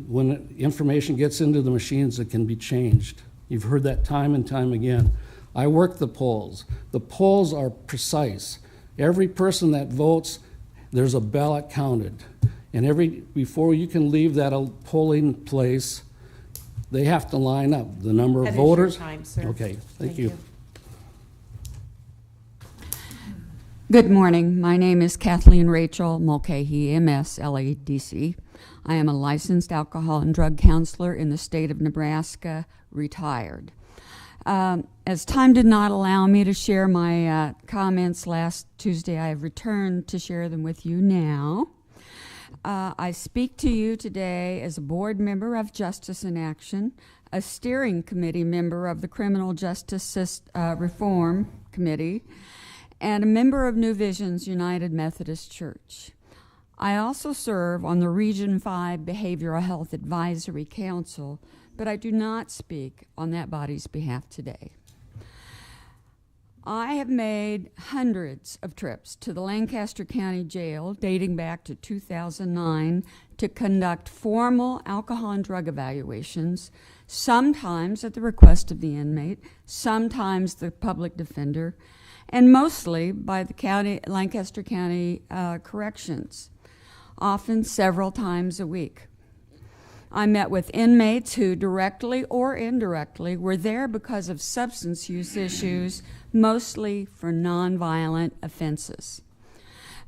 when information gets into the machines, it can be changed. You've heard that time and time again. I work the polls. The polls are precise. Every person that votes, there's a ballot counted. And before you can leave that polling place, they have to line up the number of voters. That is your time, sir. Okay, thank you. Good morning. My name is Kathleen Rachel Mulcahy, MS, LADC. I am a licensed alcohol and drug counselor in the state of Nebraska, retired. As time did not allow me to share my comments last Tuesday, I have returned to share them with you now. I speak to you today as a board member of Justice in Action, a steering committee member of the Criminal Justice Reform Committee, and a member of New Visions United Methodist Church. I also serve on the Region 5 Behavioral Health Advisory Council, but I do not speak on that body's behalf today. I have made hundreds of trips to the Lancaster County Jail dating back to 2009 to conduct formal alcohol and drug evaluations, sometimes at the request of the inmate, sometimes the public defender, and mostly by the Lancaster County Corrections, often several times a week. I met with inmates who directly or indirectly were there because of substance use issues, mostly for nonviolent offenses.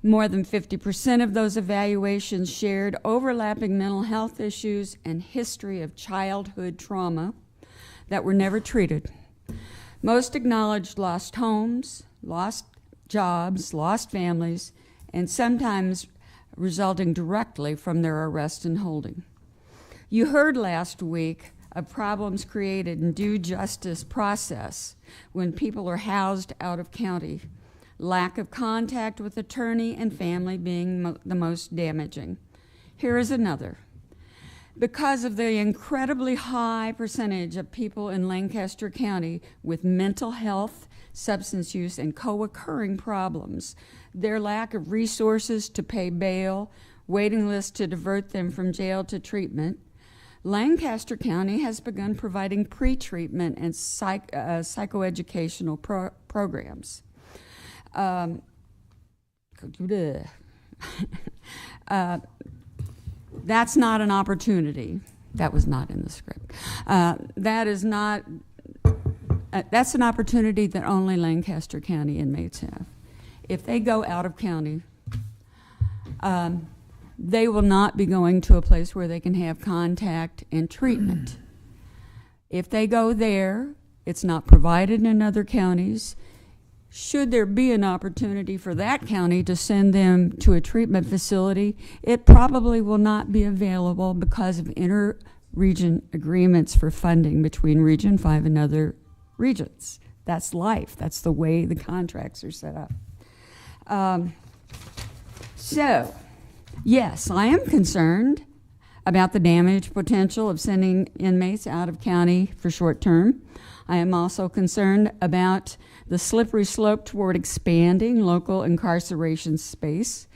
More than 50% of those evaluations shared overlapping mental health issues and history of childhood trauma that were never treated. Most acknowledged lost homes, lost jobs, lost families, and sometimes resulting directly from their arrest and holding. You heard last week of problems created in due justice process when people are housed out of county, lack of contact with attorney and family being the most damaging. Here is another. Because of the incredibly high percentage of people in Lancaster County with mental health, substance use, and co-occurring problems, their lack of resources to pay bail, waiting lists to divert them from jail to treatment, Lancaster County has begun providing pre-treatment and psychoeducational programs. That's not an opportunity. That was not in the script. That's an opportunity that only Lancaster County inmates have. If they go out of county, they will not be going to a place where they can have contact and treatment. If they go there, it's not provided in other counties. Should there be an opportunity for that county to send them to a treatment facility, it probably will not be available because of inter-region agreements for funding between Region 5 and other regions. That's life. That's the way the contracts are set up. Yes, I am concerned about the damage potential of sending inmates out of county for short term. I am also concerned about the slippery slope toward expanding local incarceration space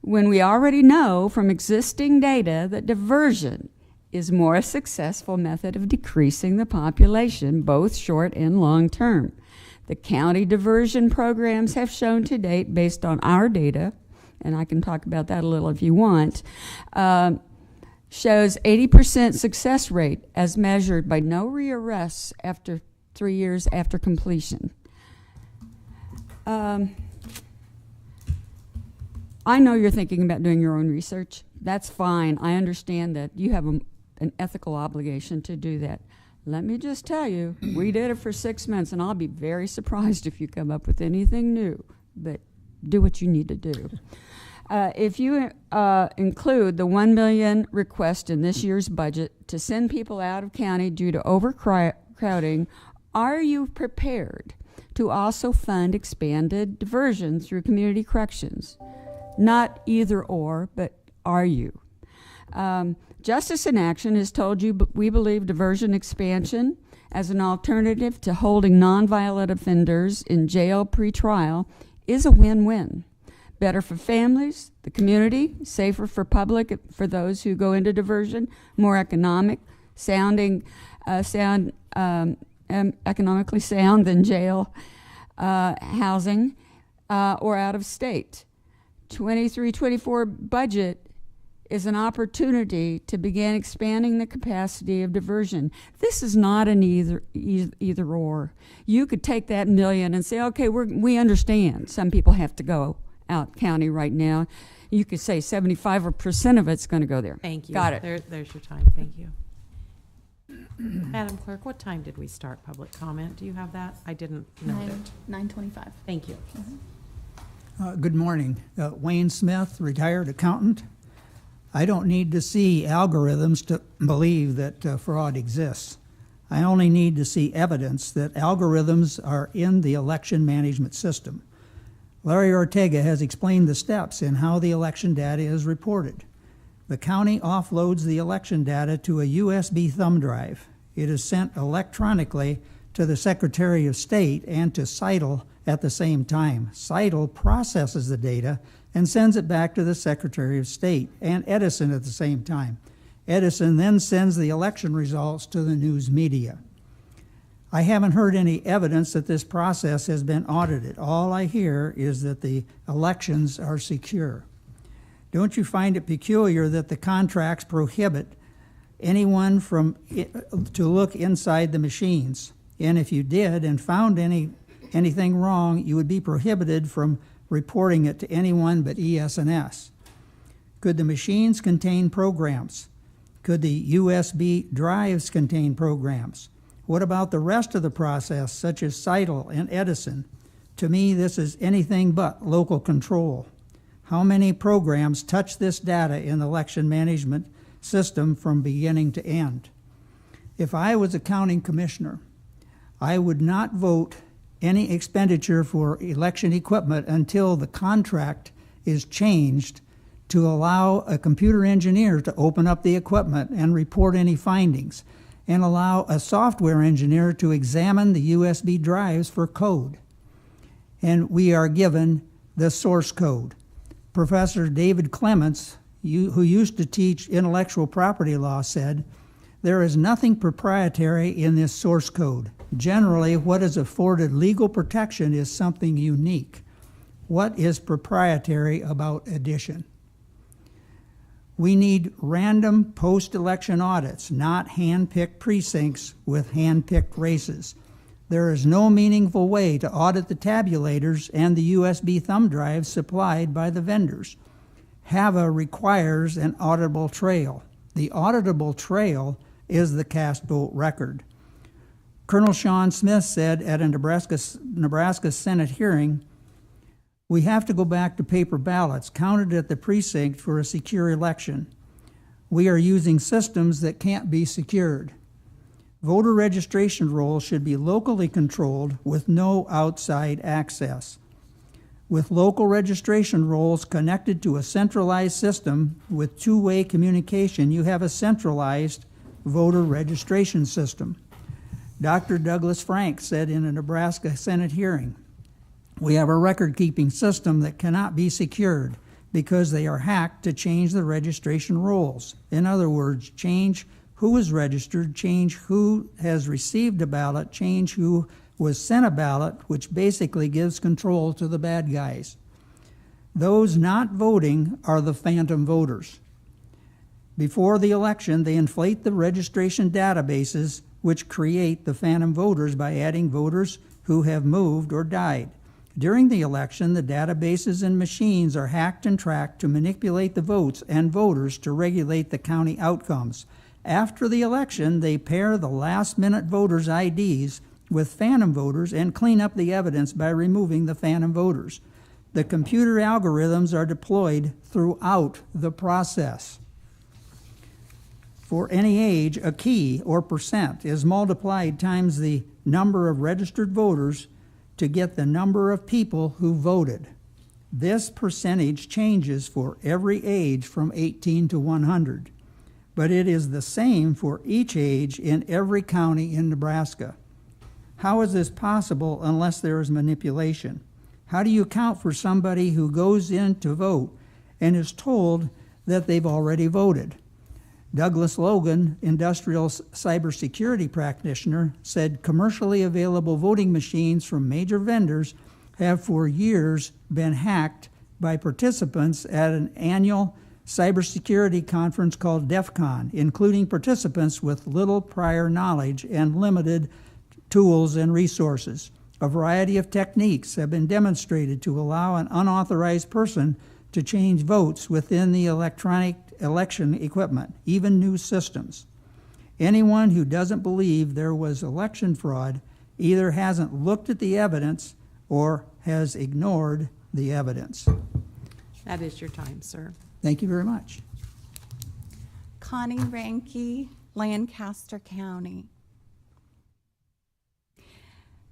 when we already know from existing data that diversion is a more successful method of decreasing the population, both short and long term. The county diversion programs have shown to date, based on our data, and I can talk about that a little if you want, shows 80% success rate as measured by no rearrests after 3 years after completion. I know you're thinking about doing your own research. That's fine. I understand that you have an ethical obligation to do that. Let me just tell you, we did it for 6 months, and I'll be very surprised if you come up with anything new, but do what you need to do. If you include the $1 million request in this year's budget to send people out of county due to overcrowding, are you prepared to also fund expanded diversion through community corrections? Not either or, but are you? Justice in Action has told you we believe diversion expansion as an alternative to holding nonviolent offenders in jail pre-trial is a win-win. Better for families, the community, safer for public, for those who go into diversion, more economically sound than jail housing or out of state. 23-24 budget is an opportunity to begin expanding the capacity of diversion. This is not an either or. You could take that $1 million and say, okay, we understand some people have to go out county right now. You could say 75% of it's going to go there. Thank you. Got it. There's your time. Thank you. Madam Clerk, what time did we start public comment? Do you have that? I didn't note it. 9:25. Thank you. Good morning. Wayne Smith, retired accountant. I don't need to see algorithms to believe that fraud exists. I only need to see evidence that algorithms are in the election management system. Larry Ortega has explained the steps in how the election data is reported. The county offloads the election data to a USB thumb drive. It is sent electronically to the Secretary of State and to CITL at the same time. CITL processes the data and sends it back to the Secretary of State and Edison at the same time. Edison then sends the election results to the news media. I haven't heard any evidence that this process has been audited. All I hear is that the elections are secure. Don't you find it peculiar that the contracts prohibit anyone to look inside the machines? And if you did and found anything wrong, you would be prohibited from reporting it to anyone but ES&S. Could the machines contain programs? Could the USB drives contain programs? What about the rest of the process, such as CITL and Edison? To me, this is anything but local control. How many programs touch this data in the election management system from beginning to end? If I was a county commissioner, I would not vote any expenditure for election equipment until the contract is changed to allow a computer engineer to open up the equipment and report any findings, and allow a software engineer to examine the USB drives for code. And we are given the source code. Professor David Clements, who used to teach intellectual property law, said, "There is nothing proprietary in this source code. Generally, what is afforded legal protection is something unique. What is proprietary about addition?" We need random post-election audits, not hand-picked precincts with hand-picked races. There is no meaningful way to audit the tabulators and the USB thumb drives supplied by the vendors. HAVA requires an auditable trail. The auditable trail is the cast vote record. Colonel Sean Smith said at a Nebraska Senate hearing, "We have to go back to paper ballots counted at the precinct for a secure election. We are using systems that can't be secured. Voter registration rolls should be locally controlled with no outside access. With local registration rolls connected to a centralized system with two-way communication, you have a centralized voter registration system." Dr. Douglas Frank said in a Nebraska Senate hearing, "We have a record-keeping system that cannot be secured because they are hacked to change the registration rolls. In other words, change who is registered, change who has received a ballot, change who was sent a ballot, which basically gives control to the bad guys. Those not voting are the phantom voters. Before the election, they inflate the registration databases, which create the phantom voters by adding voters who have moved or died. During the election, the databases and machines are hacked and tracked to manipulate the votes and voters to regulate the county outcomes. After the election, they pair the last-minute voters' IDs with phantom voters and clean up the evidence by removing the phantom voters. The computer algorithms are deployed throughout the process. For any age, a key, or percent, is multiplied times the number of registered voters to get the number of people who voted. This percentage changes for every age from 18 to 100, but it is the same for each age in every county in Nebraska. How is this possible unless there is manipulation? How do you account for somebody who goes in to vote and is told that they've already voted? Douglas Logan, industrial cybersecurity practitioner, said commercially available voting machines from major vendors have for years been hacked by participants at an annual cybersecurity conference called DEF CON, including participants with little prior knowledge and limited tools and resources. A variety of techniques have been demonstrated to allow an unauthorized person to change votes within the electronic election equipment, even new systems. Anyone who doesn't believe there was election fraud either hasn't looked at the evidence or has ignored the evidence. That is your time, sir. Thank you very much. Connie Ranke, Lancaster County.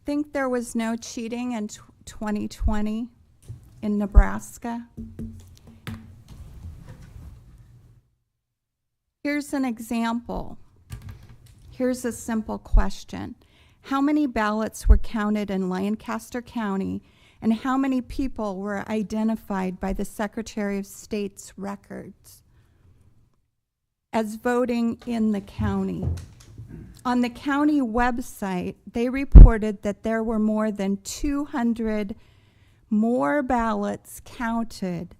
Think there was no cheating in 2020 in Nebraska? Here's an example. Here's a simple question. How many ballots were counted in Lancaster County, and how many people were identified by the Secretary of State's records as voting in the county? On the county website, they reported that there were more than 200 more ballots counted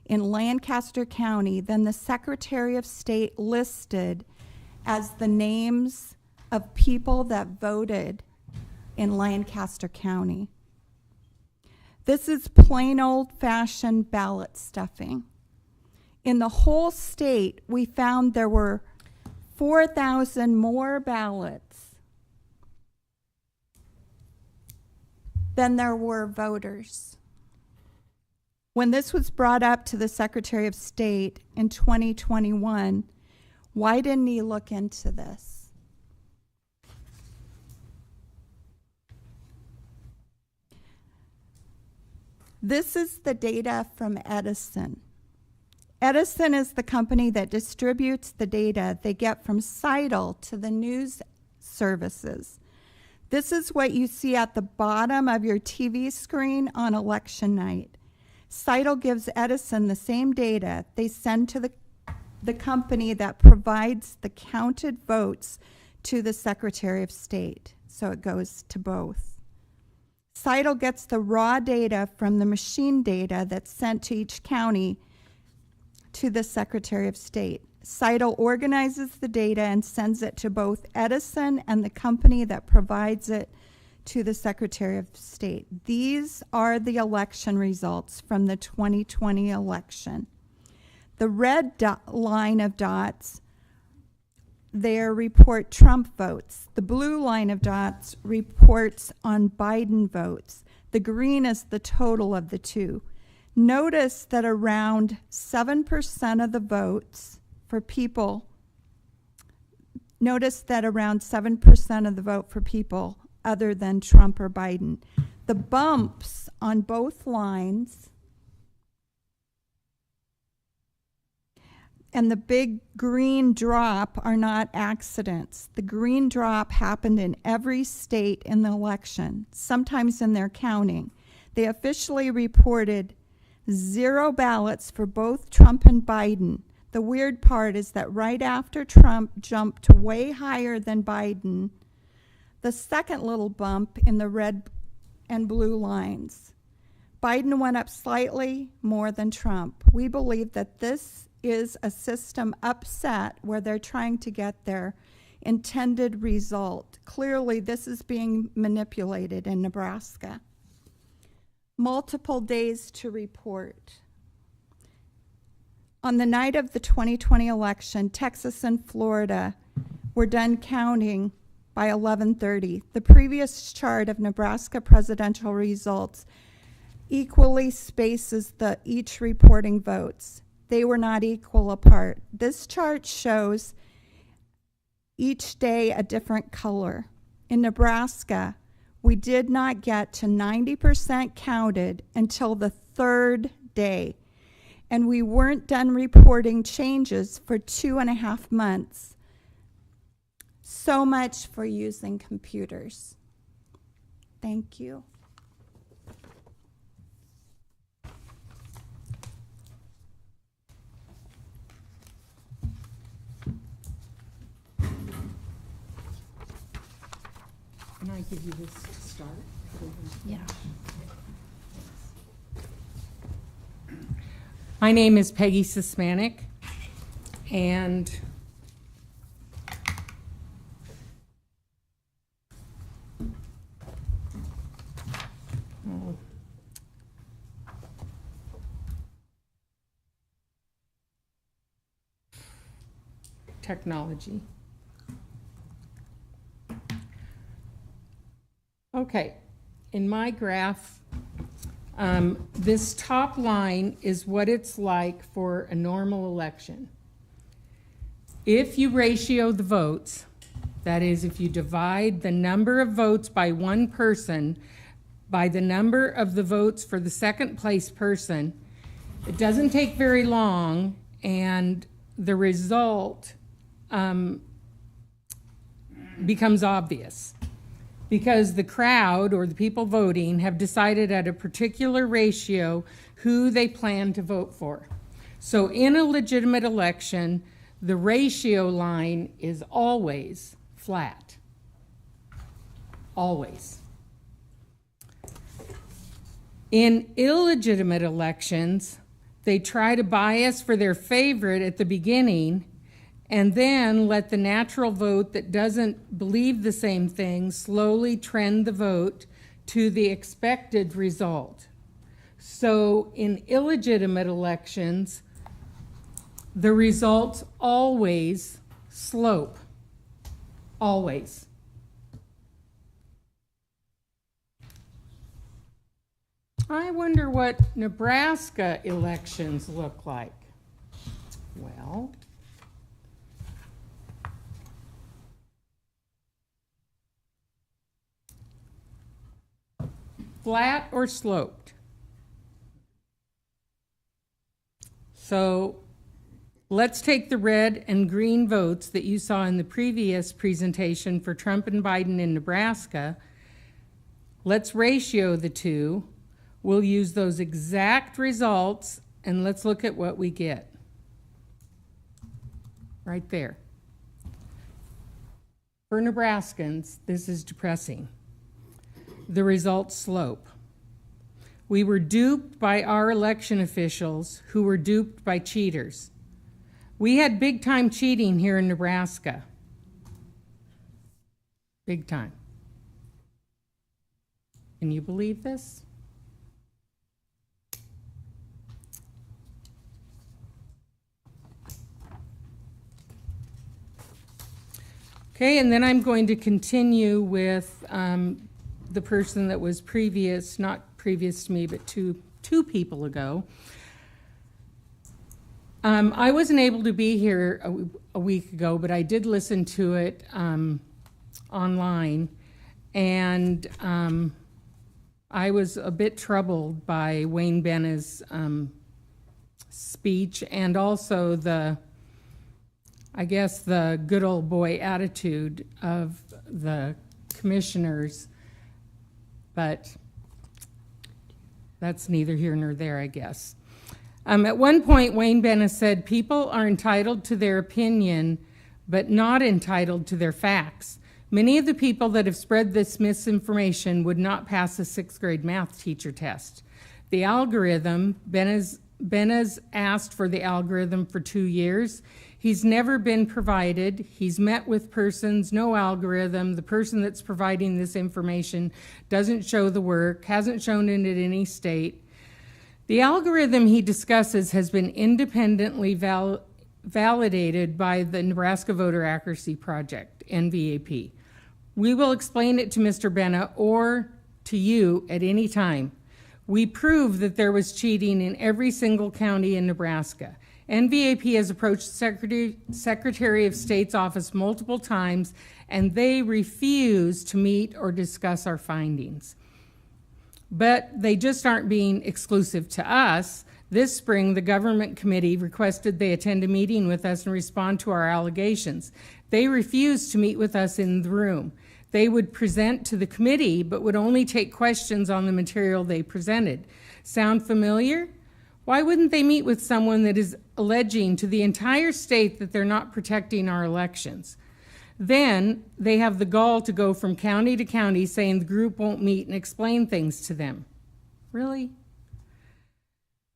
in Lancaster County than the Secretary of State listed as the names of people that voted in Lancaster County. This is plain old-fashioned ballot stuffing. In the whole state, we found there were 4,000 more ballots than there were voters. When this was brought up to the Secretary of State in 2021, why didn't he look into this? This is the data from Edison. Edison is the company that distributes the data they get from Seidel to the news services. This is what you see at the bottom of your TV screen on election night. Seidel gives Edison the same data they send to the company that provides the counted votes to the Secretary of State. So it goes to both. Seidel gets the raw data from the machine data that's sent to each county to the Secretary of State. Seidel organizes the data and sends it to both Edison and the company that provides it to the Secretary of State. These are the election results from the 2020 election. The red line of dots there report Trump votes. The blue line of dots reports on Biden votes. The green is the total of the two. Notice that around 7% of the votes for people, other than Trump or Biden. The bumps on both lines and the big green drop are not accidents. The green drop happened in every state in the election, sometimes in their counting. They officially reported 0 ballots for both Trump and Biden. The weird part is that right after Trump jumped way higher than Biden, the second little bump in the red and blue lines, Biden went up slightly more than Trump. We believe that this is a system upset where they're trying to get their intended result. Clearly, this is being manipulated in Nebraska. Multiple days to report. On the night of the 2020 election, Texas and Florida were done counting by 11:30. The previous chart of Nebraska presidential results equally spaces each reporting votes. They were not equal apart. This chart shows each day a different color. In Nebraska, we did not get to 90% counted until the 3rd day, and we weren't done reporting changes for 2.5 months. So much for using computers. Thank you. Can I give you this to start? Yeah. My name is Peggy Sismanic, and technology. Okay, in my graph, this top line is what it's like for a normal election. If you ratio the votes, that is, if you divide the number of votes by one person by the number of the votes for the second place person, it doesn't take very long, and the result becomes obvious. Because the crowd or the people voting have decided at a particular ratio who they plan to vote for. So in a legitimate election, the ratio line is always flat. Always. In illegitimate elections, they try to bias for their favorite at the beginning and then let the natural vote that doesn't believe the same thing slowly trend the vote to the expected result. So in illegitimate elections, the results always slope. Always. I wonder what Nebraska elections look like. Well, flat or sloped? So let's take the red and green votes that you saw in the previous presentation for Trump and Biden in Nebraska. Let's ratio the two. We'll use those exact results and let's look at what we get. Right there. For Nebraskans, this is depressing. The results slope. We were duped by our election officials who were duped by cheaters. We had big time cheating here in Nebraska. Big time. Can you believe this? Okay, and then I'm going to continue with the person that was previous, not previous to me, but two people ago. I wasn't able to be here a week ago, but I did listen to it online, and I was a bit troubled by Wayne Benna's speech, and also the good old boy attitude of the commissioners, but that's neither here nor there, I guess. At one point, Wayne Benna said, people are entitled to their opinion, but not entitled to their facts. Many of the people that have spread this misinformation would not pass a 6th grade math teacher test. The algorithm, Benna's asked for the algorithm for 2 years. He's never been provided. He's met with persons, no algorithm. The person that's providing this information doesn't show the work, hasn't shown it in any state. The algorithm he discusses has been independently validated by the Nebraska Voter Accuracy Project, NVAP. We will explain it to Mr. Benna or to you at any time. We prove that there was cheating in every single county in Nebraska. NVAP has approached Secretary of State's office multiple times, and they refuse to meet or discuss our findings. But they just aren't being exclusive to us. This spring, the government committee requested they attend a meeting with us and respond to our allegations. They refused to meet with us in the room. They would present to the committee, but would only take questions on the material they presented. Sound familiar? Why wouldn't they meet with someone that is alleging to the entire state that they're not protecting our elections? Then they have the gall to go from county to county saying the group won't meet and explain things to them. Really?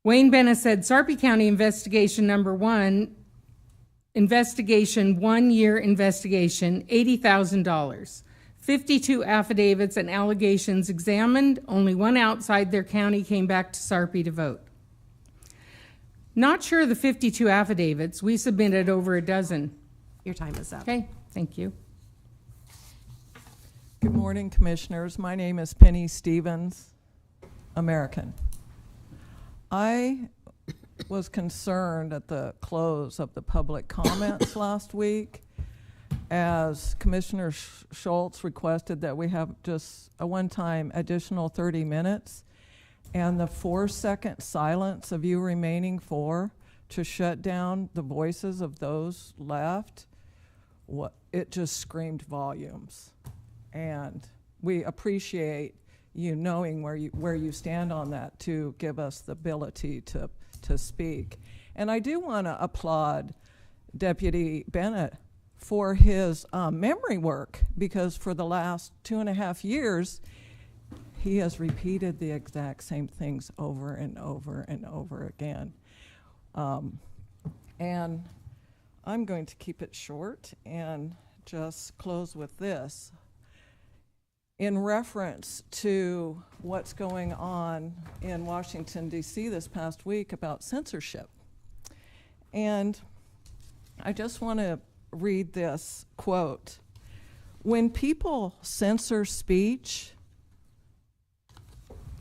Wayne Benna said, Sarpy County investigation number 1, investigation, 1-year investigation, $80,000. 52 affidavits and allegations examined, only one outside their county came back to Sarpy to vote. Not sure of the 52 affidavits. We submitted over a dozen your time is up. Okay, thank you. Good morning, Commissioners. My name is Penny Stevens, American. I was concerned at the close of the public comments last week as Commissioner Schultz requested that we have just a one-time additional 30 minutes, and the 4-second silence of you remaining to shut down the voices of those left, it just screamed volumes. And we appreciate you knowing where you stand on that to give us the ability to speak. And I do want to applaud Deputy Bennett for his memory work, because for the last 2.5 years, he has repeated the exact same things over and over and over again. And I'm going to keep it short and just close with this. In reference to what's going on in Washington, D.C. this past week about censorship. And I just want to read this quote. When people censor speech,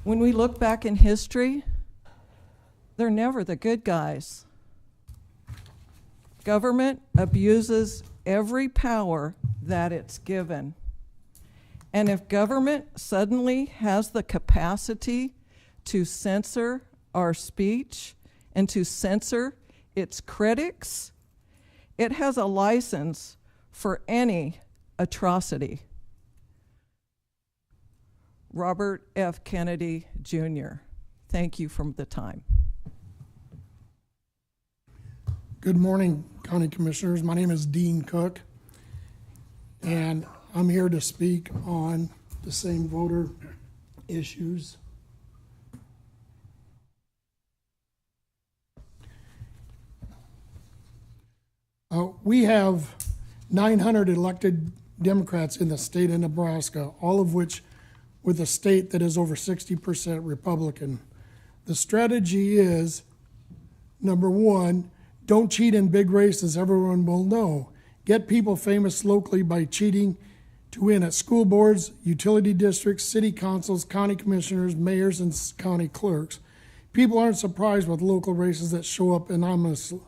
when we look back in history, they're never the good guys. Government abuses every power that it's given. And if government suddenly has the capacity to censor our speech and to censor its critics, it has a license for any atrocity. Robert F. Kennedy, Jr. Thank you for the time. Good morning, County Commissioners. My name is Dean Cook, and I'm here to speak on the same voter issues. We have 900 elected Democrats in the state of Nebraska, all of which with a state that is over 60% Republican. The strategy is, number one, don't cheat in big races, everyone will know. Get people famous locally by cheating to win at school boards, utility districts, city councils, county commissioners, mayors, and county clerks. People aren't surprised with local races that show up anonymously.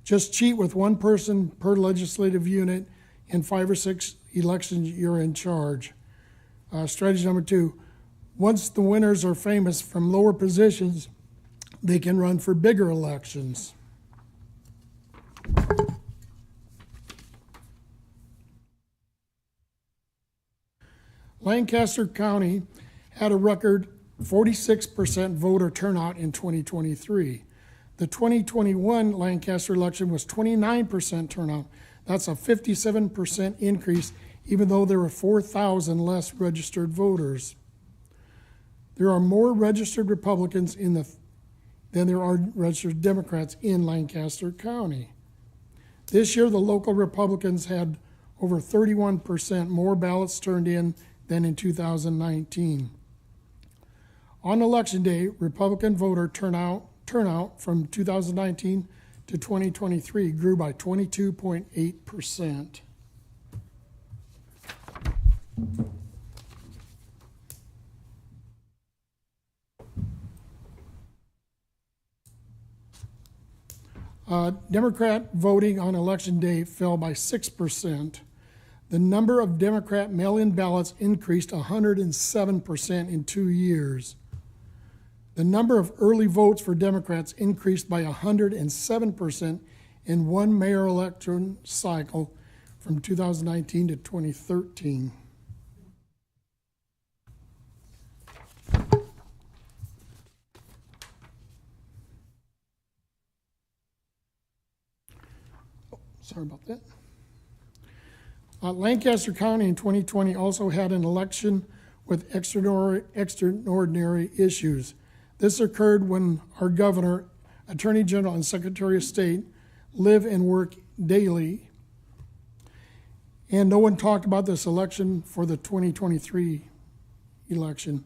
Just cheat with one person per legislative unit. In 5 or 6 elections, you're in charge. Strategy number two, once the winners are famous from lower positions, they can run for bigger elections. Lancaster County had a record 46% voter turnout in 2023. The 2021 Lancaster election was 29% turnout. That's a 57% increase, even though there were 4,000 less registered voters. There are more registered Republicans than there are registered Democrats in Lancaster County. This year, the local Republicans had over 31% more ballots turned in than in 2019. On Election Day, Republican voter turnout from 2019 to 2023 grew by 22.8%. Democrat voting on Election Day fell by 6%. The number of Democrat mail-in ballots increased 107% in 2 years. The number of early votes for Democrats increased by 107% in one mayor election cycle from 2019 to 2013. Sorry about that. Lancaster County in 2020 also had an election with extraordinary issues. This occurred when our governor, attorney general, and secretary of state live and work daily. And no one talked about this election for the 2023 election.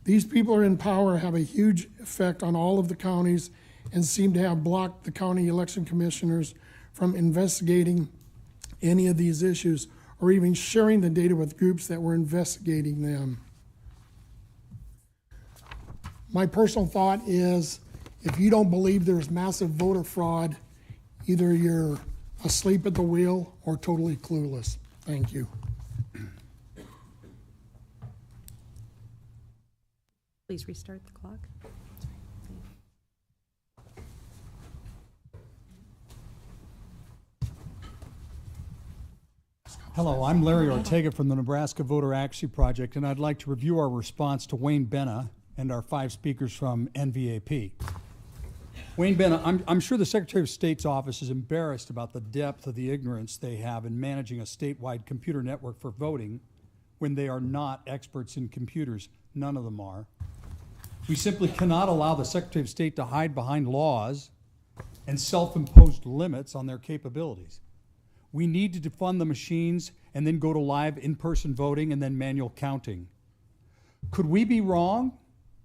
These people are in power, have a huge effect on all of the counties, and seem to have blocked the county election commissioners from investigating any of these issues or even sharing the data with groups that were investigating them. My personal thought is, if you don't believe there's massive voter fraud, either you're asleep at the wheel or totally clueless. Thank you. Please restart the clock. Hello, I'm Larry Ortega from the Nebraska Voter Advocacy Project, and I'd like to review our response to Wayne Benna and our 5 speakers from NVAP. Wayne Benna, I'm sure the Secretary of State's office is embarrassed about the depth of the ignorance they have in managing a statewide computer network for voting when they are not experts in computers. None of them are. We simply cannot allow the Secretary of State to hide behind laws and self-imposed limits on their capabilities. We need to defund the machines and then go to live in-person voting and then manual counting. Could we be wrong?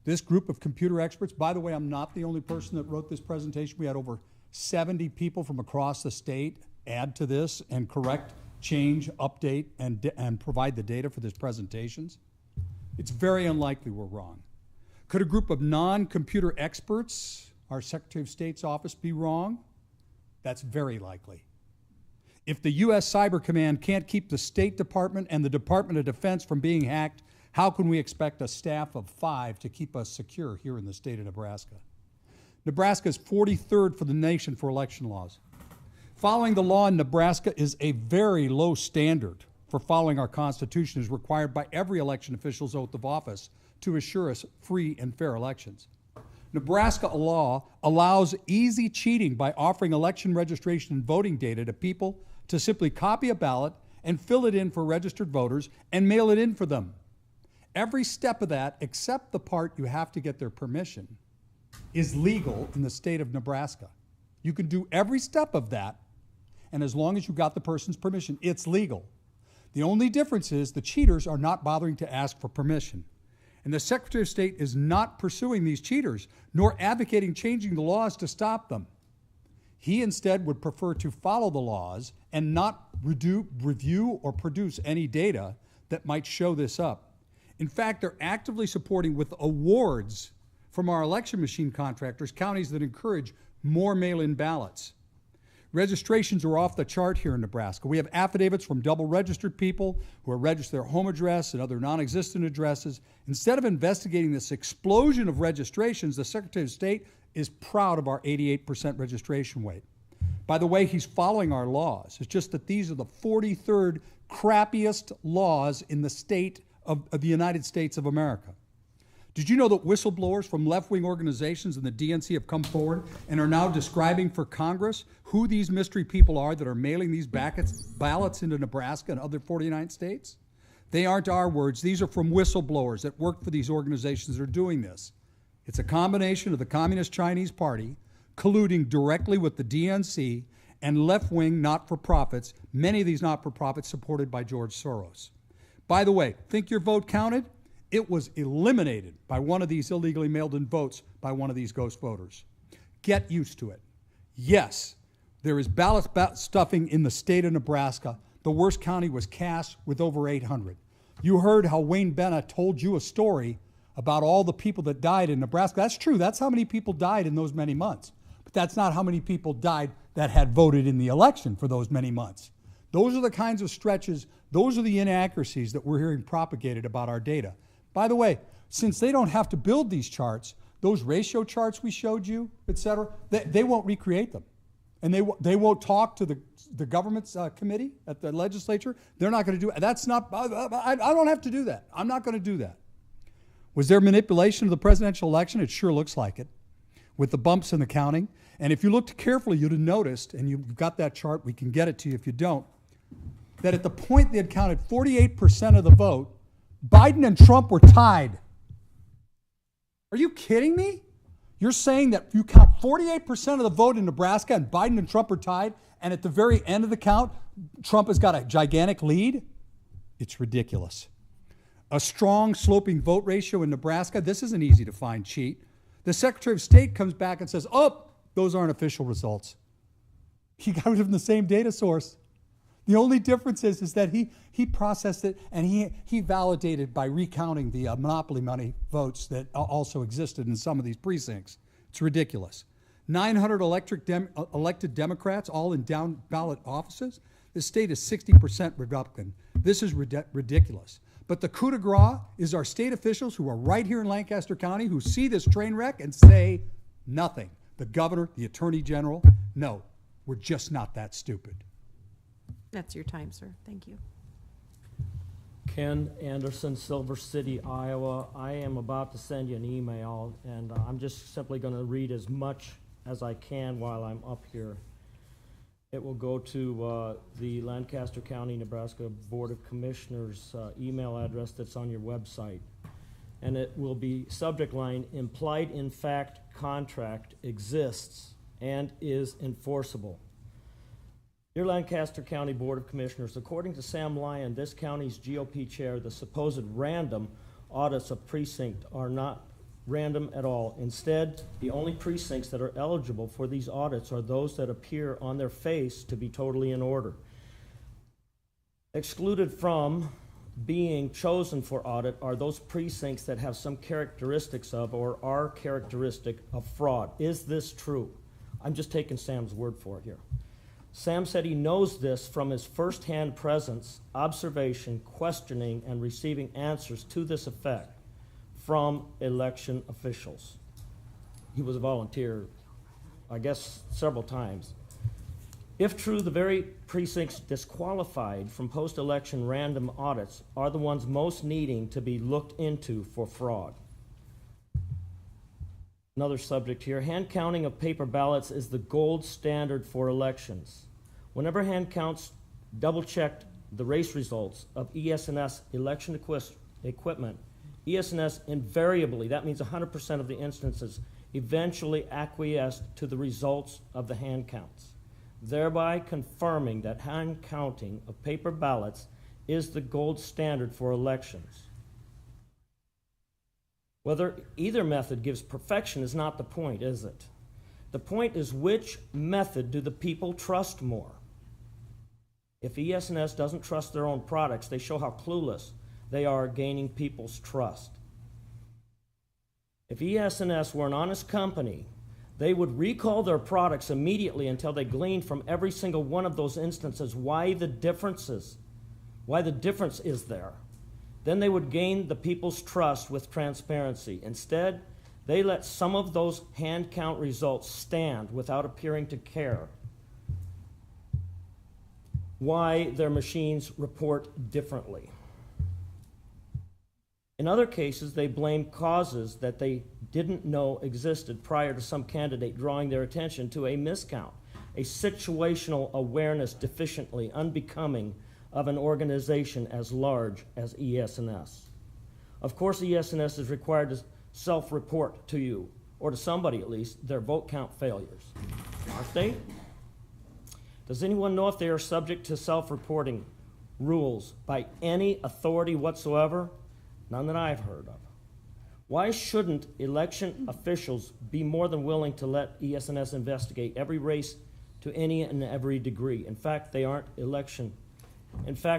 This group of computer experts, by the way, I'm not the only person that wrote this presentation. We had over 70 people from across the state add to this and correct, change, update, and provide the data for these presentations. It's very unlikely we're wrong. Could a group of non-computer experts, our Secretary of State's office, be wrong? That's very likely. If the U.S. Cyber Command can't keep the State Department and the Department of Defense from being hacked, how can we expect a staff of 5 to keep us secure here in the state of Nebraska? Nebraska is 43rd for the nation for election laws. Following the law in Nebraska is a very low standard for following our Constitution as required by every election official's oath of office to assure us free and fair elections. Nebraska law allows easy cheating by offering election registration and voting data to people to simply copy a ballot and fill it in for registered voters and mail it in for them. Every step of that, except the part you have to get their permission, is legal in the state of Nebraska. You can do every step of that, and as long as you got the person's permission, it's legal. The only difference is the cheaters are not bothering to ask for permission. And the Secretary of State is not pursuing these cheaters, nor advocating changing the laws to stop them. He instead would prefer to follow the laws and not review or produce any data that might show this up. In fact, they're actively supporting with awards from our election machine contractors counties that encourage more mail-in ballots. Registrations are off the chart here in Nebraska. We have affidavits from double-registered people who are registered their home address and other non-existent addresses. Instead of investigating this explosion of registrations, the Secretary of State is proud of our 88% registration rate. By the way, he's following our laws. It's just that these are the 43rd crappiest laws in the state of the United States of America. Did you know that whistleblowers from left-wing organizations in the DNC have come forward and are now describing for Congress who these mystery people are that are mailing these ballots into Nebraska and other 49 states? They aren't our words. These are from whistleblowers that work for these organizations that are doing this. It's a combination of the Communist Chinese Party colluding directly with the DNC and left-wing not-for-profits, many of these not-for-profits supported by George Soros. By the way, think your vote counted? It was eliminated by one of these illegally mailed-in votes by one of these ghost voters. Get used to it. Yes, there is ballot stuffing in the state of Nebraska. The worst county was Cass with over 800. You heard how Wayne Benna told you a story about all the people that died in Nebraska. That's true. That's how many people died in those many months. But that's not how many people died that had voted in the election for those many months. Those are the kinds of stretches, those are the inaccuracies that we're hearing propagated about our data. By the way, since they don't have to build these charts, those ratio charts we showed you, et cetera, they won't recreate them. And they won't talk to the government's committee at the legislature. They're not going to do it. That's not, I don't have to do that. I'm not going to do that. Was there manipulation of the presidential election? It sure looks like it, with the bumps in the counting. And if you looked carefully, you'd have noticed, and you've got that chart, we can get it to you if you don't, that at the point they had counted 48% of the vote, Biden and Trump were tied. Are you kidding me? You're saying that you count 48% of the vote in Nebraska and Biden and Trump are tied, and at the very end of the count, Trump has got a gigantic lead? It's ridiculous. A strong sloping vote ratio in Nebraska, this is an easy to find cheat. The Secretary of State comes back and says, oh, those aren't official results. He got it from the same data source. The only difference is that he processed it and he validated by recounting the monopoly money votes that also existed in some of these precincts. It's ridiculous. 900 elected Democrats, all in down ballot offices. The state is 60% Republican. This is ridiculous. But the coup de grace is our state officials who are right here in Lancaster County who see this train wreck and say nothing. The governor, the attorney general, no, we're just not that stupid. That's your time, sir. Thank you. Ken Anderson, Silver City, Iowa. I am about to send you an email, and I'm just simply going to read as much as I can while I'm up here. It will go to the Lancaster County, Nebraska Board of Commissioners email address that's on your website. And it will be subject line, implied in fact contract exists and is enforceable. Dear Lancaster County Board of Commissioners, according to Sam Lyon, this county's GOP chair, the supposed random audits of precinct are not random at all. Instead, the only precincts that are eligible for these audits are those that appear on their face to be totally in order. Excluded from being chosen for audit are those precincts that have some characteristics of or are characteristic of fraud. Is this true? I'm just taking Sam's word for it here. Sam said he knows this from his firsthand presence, observation, questioning, and receiving answers to this effect from election officials. He was a volunteer, I guess, several times. If true, the very precincts disqualified from post-election random audits are the ones most needing to be looked into for fraud. Another subject here, hand counting of paper ballots is the gold standard for elections. Whenever hand counts double-checked the race results of ES&S election equipment, ES&S invariably, that means 100% of the instances, eventually acquiesced to the results of the hand counts, thereby confirming that hand counting of paper ballots is the gold standard for elections. Whether either method gives perfection is not the point, is it? The point is, which method do the people trust more? If ES&S doesn't trust their own products, they show how clueless they are gaining people's trust. If ES&S were an honest company, they would recall their products immediately until they gleaned from every single one of those instances why the difference is there. Then they would gain the people's trust with transparency. Instead, they let some of those hand count results stand without appearing to care why their machines report differently. In other cases, they blame causes that they didn't know existed prior to some candidate drawing their attention to a miscount, a situational awareness deficiently unbecoming of an organization as large as ES&S. Of course, ES&S is required to self-report to you, or to somebody at least, their vote count failures. Aren't they? Does anyone know if they are subject to self-reporting rules by any authority whatsoever? None that I've heard of. Why shouldn't election officials be more than willing to let ES&S investigate every race to any and every degree? In fact,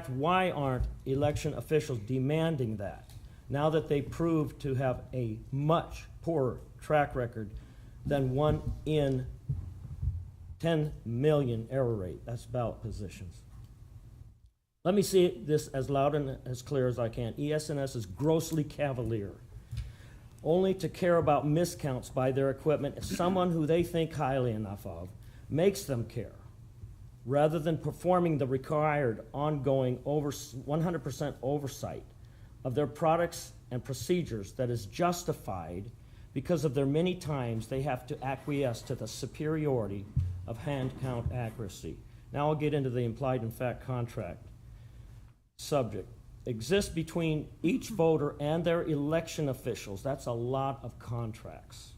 why aren't election officials demanding that now that they prove to have a much poorer track record than 1 in 10 million error rate? That's ballot positions. Let me say this as loud and as clear as I can. ES&S is grossly cavalier. Only to care about miscounts by their equipment if someone who they think highly enough of makes them care, rather than performing the required ongoing 100% oversight of their products and procedures that is justified because of their many times they have to acquiesce to the superiority of hand count accuracy. Now I'll get into the implied in fact contract subject. Exists between each voter and their election officials. That's a lot of contracts.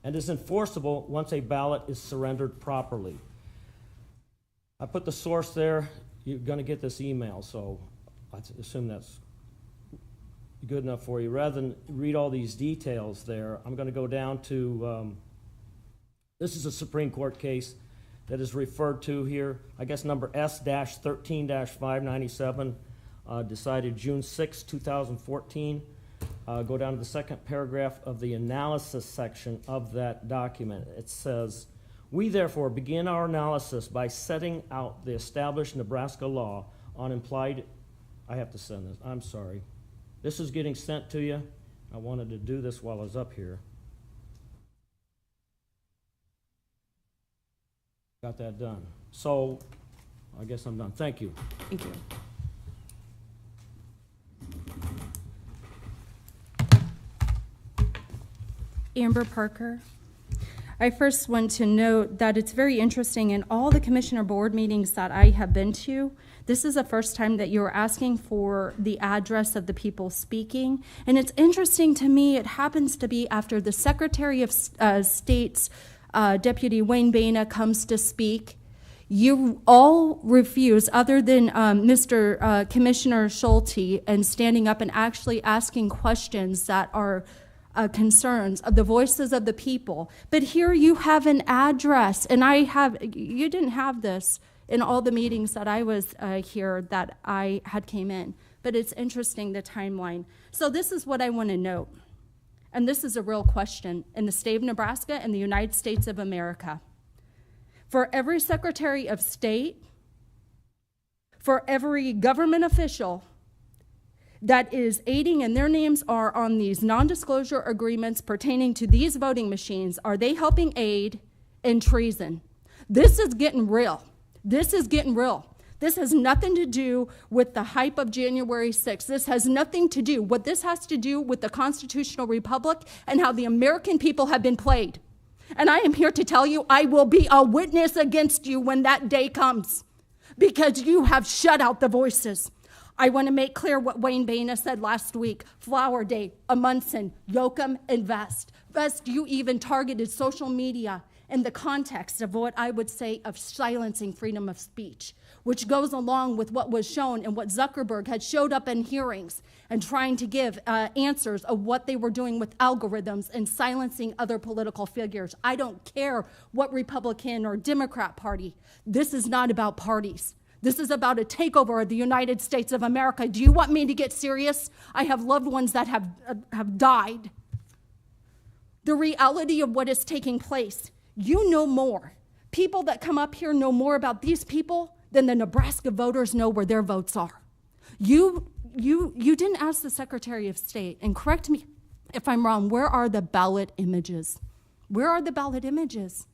And is enforceable once a ballot is surrendered properly. I put the source there. You're going to get this email, so I assume that's good enough for you. Rather than read all these details there, I'm going to go down to, this is a Supreme Court case that is referred to here, I guess number S-13-597, decided June 6, 2014. Go down to the second paragraph of the analysis section of that document. It says, "We therefore begin our analysis by setting out the established Nebraska law on implied," I have to send this, I'm sorry. This is getting sent to you. I wanted to do this while I was up here. Got that done. So, I guess I'm done. Thank you. Thank you. Amber Parker. I first want to note that it's very interesting in all the commissioner board meetings that I have been to, this is the first time that you're asking for the address of the people speaking. And it's interesting to me, it happens to be after the Secretary of State's Deputy Wayne Baina comes to speak. You all refuse, other than Mr. Commissioner Schulte, and standing up and actually asking questions that are concerns of the voices of the people. But here you have an address, and you didn't have this in all the meetings that I was here that I had came in. But it's interesting, the timeline. So this is what I want to note. And this is a real question in the state of Nebraska and the United States of America. For every Secretary of State, for every government official that is aiding and their names are on these non-disclosure agreements pertaining to these voting machines, are they helping aid in treason? This is getting real. This is getting real. This has nothing to do with the hype of January 6th. This has nothing to do. What this has to do with the constitutional republic and how the American people have been played. And I am here to tell you, I will be a witness against you when that day comes, because you have shut out the voices. I want to make clear what Wayne Baina said last week. Flower Day, Amundsen, Yoakum, and Vest. Vest, you even targeted social media in the context of what I would say of silencing freedom of speech, which goes along with what was shown and what Zuckerberg had showed up in hearings and trying to give answers of what they were doing with algorithms and silencing other political figures. I don't care what Republican or Democrat party. This is not about parties. This is about a takeover of the United States of America. Do you want me to get serious? I have loved ones that have died. The reality of what is taking place, you know more. People that come up here know more about these people than the Nebraska voters know where their votes are. You didn't ask the Secretary of State, and correct me if I'm wrong, where are the ballot images? Where are the ballot images?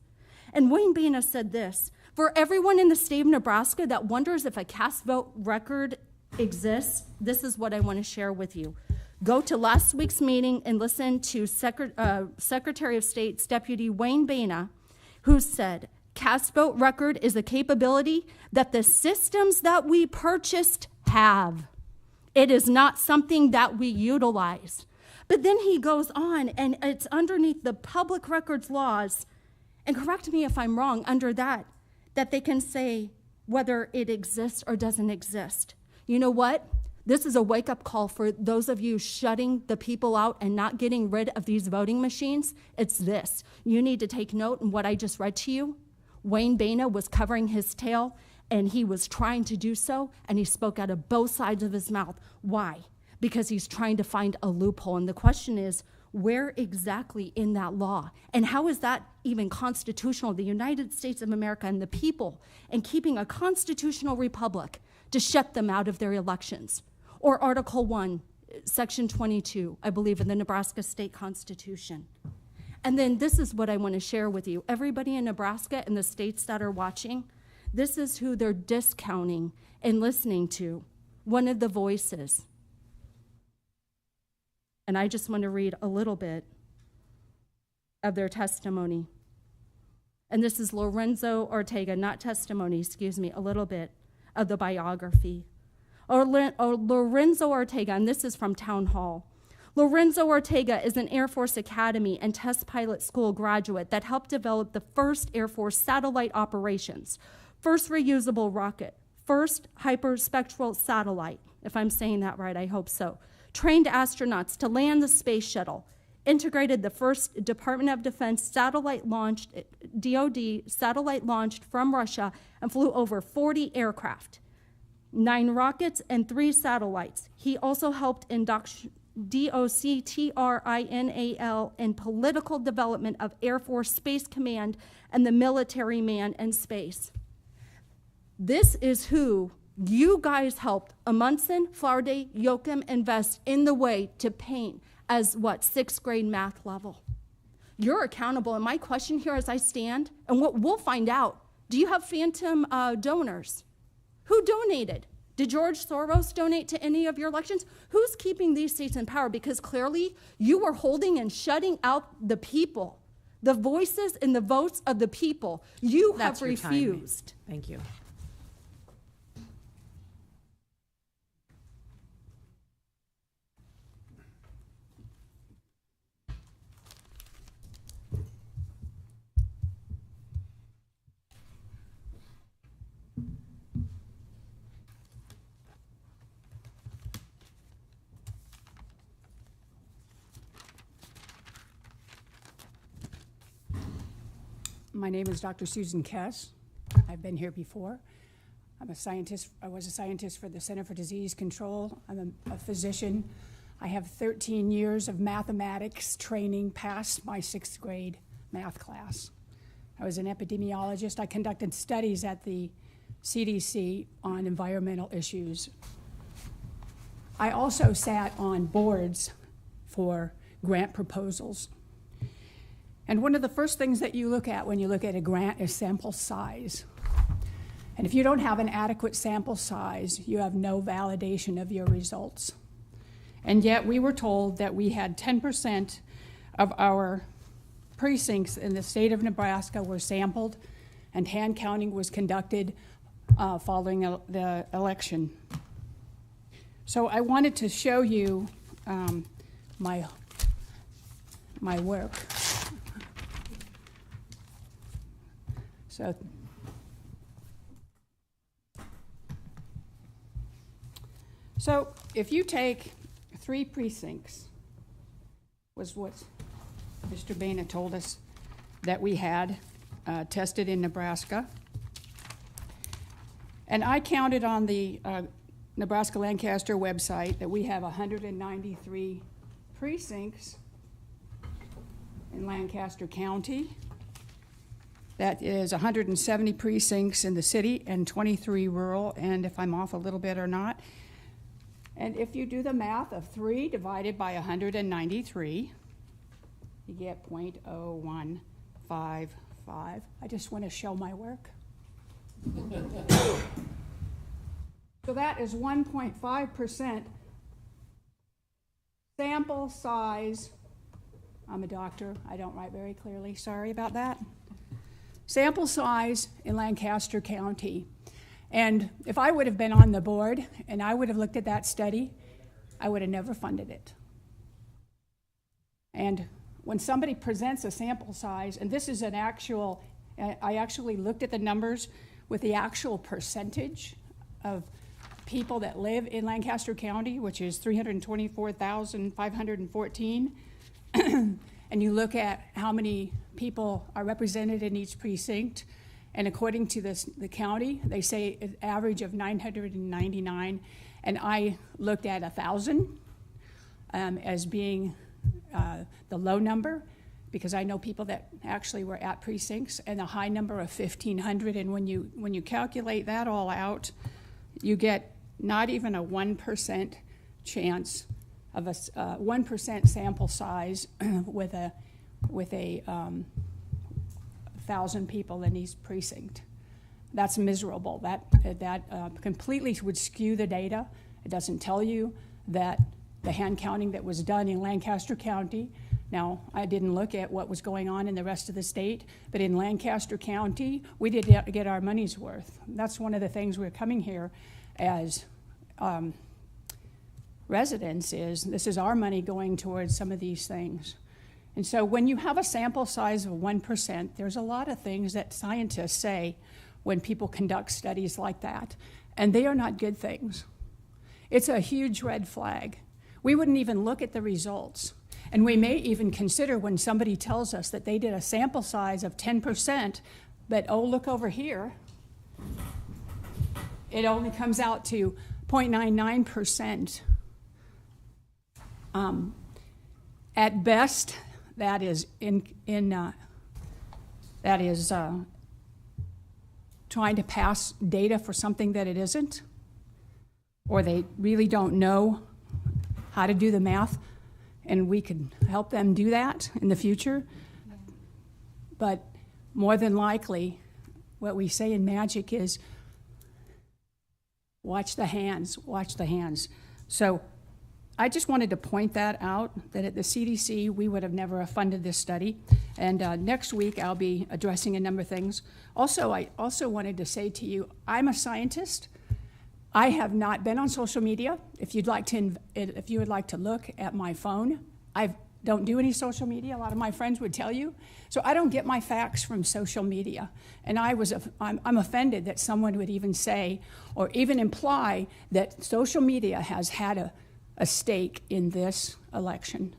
And Wayne Baina said this, for everyone in the state of Nebraska that wonders if a cast vote record exists, this is what I want to share with you. Go to last week's meeting and listen to Secretary of State's Deputy Wayne Baina, who said, cast vote record is a capability that the systems that we purchased have. It is not something that we utilize. But then he goes on, and it's underneath the public records laws, and correct me if I'm wrong, under that they can say whether it exists or doesn't exist. You know what? This is a wake-up call for those of you shutting the people out and not getting rid of these voting machines. It's this. You need to take note in what I just read to you. Wayne Baina was covering his tail, and he was trying to do so, and he spoke out of both sides of his mouth. Why? Because he's trying to find a loophole. And the question is, where exactly in that law? And how is that even constitutional? The United States of America and the people, and keeping a constitutional republic to shut them out of their elections. Or Article 1, Section 22, I believe, in the Nebraska State Constitution. And then this is what I want to share with you. Everybody in Nebraska and the states that are watching, this is who they're discounting and listening to, one of the voices. And I just want to read a little bit of their testimony. And this is Lorenzo Ortega, not testimony, excuse me, a little bit of the biography. Lorenzo Ortega, and this is from Town Hall. Lorenzo Ortega is an Air Force Academy and Test Pilot School graduate that helped develop the first Air Force satellite operations, first reusable rocket, first hyperspectral satellite, if I'm saying that right, I hope so, trained astronauts to land the space shuttle, integrated the first Department of Defense satellite launched, DoD satellite launched from Russia, and flew over 40 aircraft, 9 rockets, and 3 satellites. He also helped DOCTRINAL in political development of Air Force Space Command and the military man in space. This is who you guys helped Amundsen, Flowerday, Yoakum invest in the way to paint as what, 6th grade math level. You're accountable, and my question here as I stand, and what we'll find out, do you have phantom donors? Who donated? Did George Soros donate to any of your elections? Who's keeping these seats in power? Because clearly you are holding and shutting out the people, the voices and the votes of the people. You That's have your time. refused. Thank you. My name is Dr. Susan Kess. I've been here before. I'm a scientist. I was a scientist for the Center for Disease Control. I'm a physician. I have 13 years of mathematics training past my 6th grade math class. I was an epidemiologist. I conducted studies at the CDC on environmental issues. I also sat on boards for grant proposals. And one of the first things that you look at when you look at a grant is sample size. And if you don't have an adequate sample size, you have no validation of your results. And yet we were told that we had 10% of our precincts in the state of Nebraska were sampled, and hand counting was conducted following the election. So I wanted to show you my work. So if you take 3 precincts, was what Mr. Boehner told us that we had tested in Nebraska. And I counted on the Nebraska Lancaster website that we have 193 precincts in Lancaster County. That is 170 precincts in the city and 23 rural, and if I'm off a little bit or not. And if you do the math of 3 divided by 193, you get 0.0155. I just want to show my work. So that is 1.5% sample size. I'm a doctor. I don't write very clearly. Sorry about that. Sample size in Lancaster County. And if I would have been on the board and I would have looked at that study, I would have never funded it. And when somebody presents a sample size, and this is an actual, I actually looked at the numbers with the actual percentage of people that live in Lancaster County, which is 324,514. And you look at how many people are represented in each precinct, and according to the county, they say an average of 999, and I looked at 1,000 as being the low number, because I know people that actually were at precincts, and a high number of 1,500, and when you calculate that all out, you get not even a 1% chance of a 1% sample size with a 1,000 people in each precinct. That's miserable. That completely would skew the data. It doesn't tell you that the hand counting that was done in Lancaster County. Now, I didn't look at what was going on in the rest of the state, but in Lancaster County, we did get our money's worth. That's one of the things we're coming here as residents is, this is our money going towards some of these things. And so when you have a sample size of 1%, there's a lot of things that scientists say when people conduct studies like that, and they are not good things. It's a huge red flag. We wouldn't even look at the results. And we may even consider when somebody tells us that they did a sample size of 10%, but oh, look over here, it only comes out to 0.99%. At best, that is trying to pass data for something that it isn't, or they really don't know how to do the math, and we could help them do that in the future. But more than likely, what we say in magic is, watch the hands, watch the hands. So I just wanted to point that out, that at the CDC, we would have never funded this study. And next week, I'll be addressing a number of things. Also, I also wanted to say to you, I'm a scientist. I have not been on social media. If you would like to look at my phone, I don't do any social media. A lot of my friends would tell you. So I don't get my facts from social media. And I'm offended that someone would even say or even imply that social media has had a stake in this election.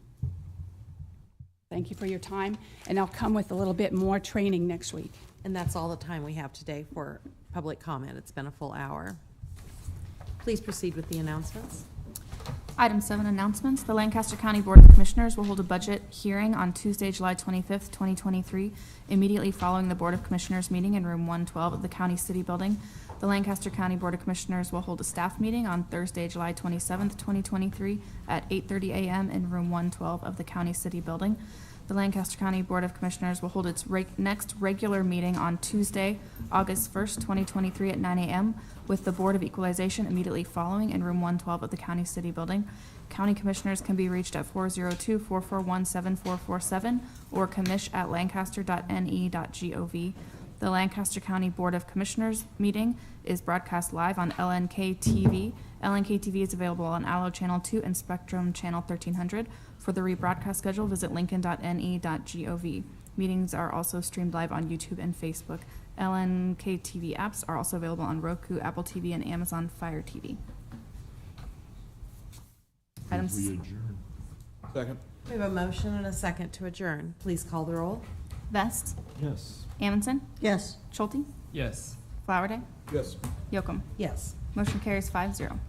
Thank you for your time, and I'll come with a little bit more training next week. And that's all the time we have today for public comment. It's been a full hour. Please proceed with the announcements. Item 7, announcements. The Lancaster County Board of Commissioners will hold a budget hearing on Tuesday, July 25th, 2023, immediately following the Board of Commissioners meeting in room 112 of the County City Building. The Lancaster County Board of Commissioners will hold a staff meeting on Thursday, July 27th, 2023 at 8:30 a.m. in room 112 of the County City Building. The Lancaster County Board of Commissioners will hold its next regular meeting on Tuesday, August 1st, 2023 at 9 a.m. with the Board of Equalization immediately following in room 112 of the County City Building. County Commissioners can be reached at 402-441-7447 or commish@lancaster.ne.gov. The Lancaster County Board of Commissioners meeting is broadcast live on LNK TV. LNK TV is available on Allo Channel 2 and Spectrum Channel 1300. For the rebroadcast schedule, visit lincoln.ne.gov. Meetings are also streamed live on YouTube and Facebook. LNK TV apps are also available on Roku, Apple TV, and Amazon Fire TV. Items. We adjourn. Second. We have a motion and a second to adjourn. Please call the roll. Vest. Yes. Amundson. Yes. Schulte. Yes. Flowerday. Yes. Yocum. Yes. Motion carries 5-0.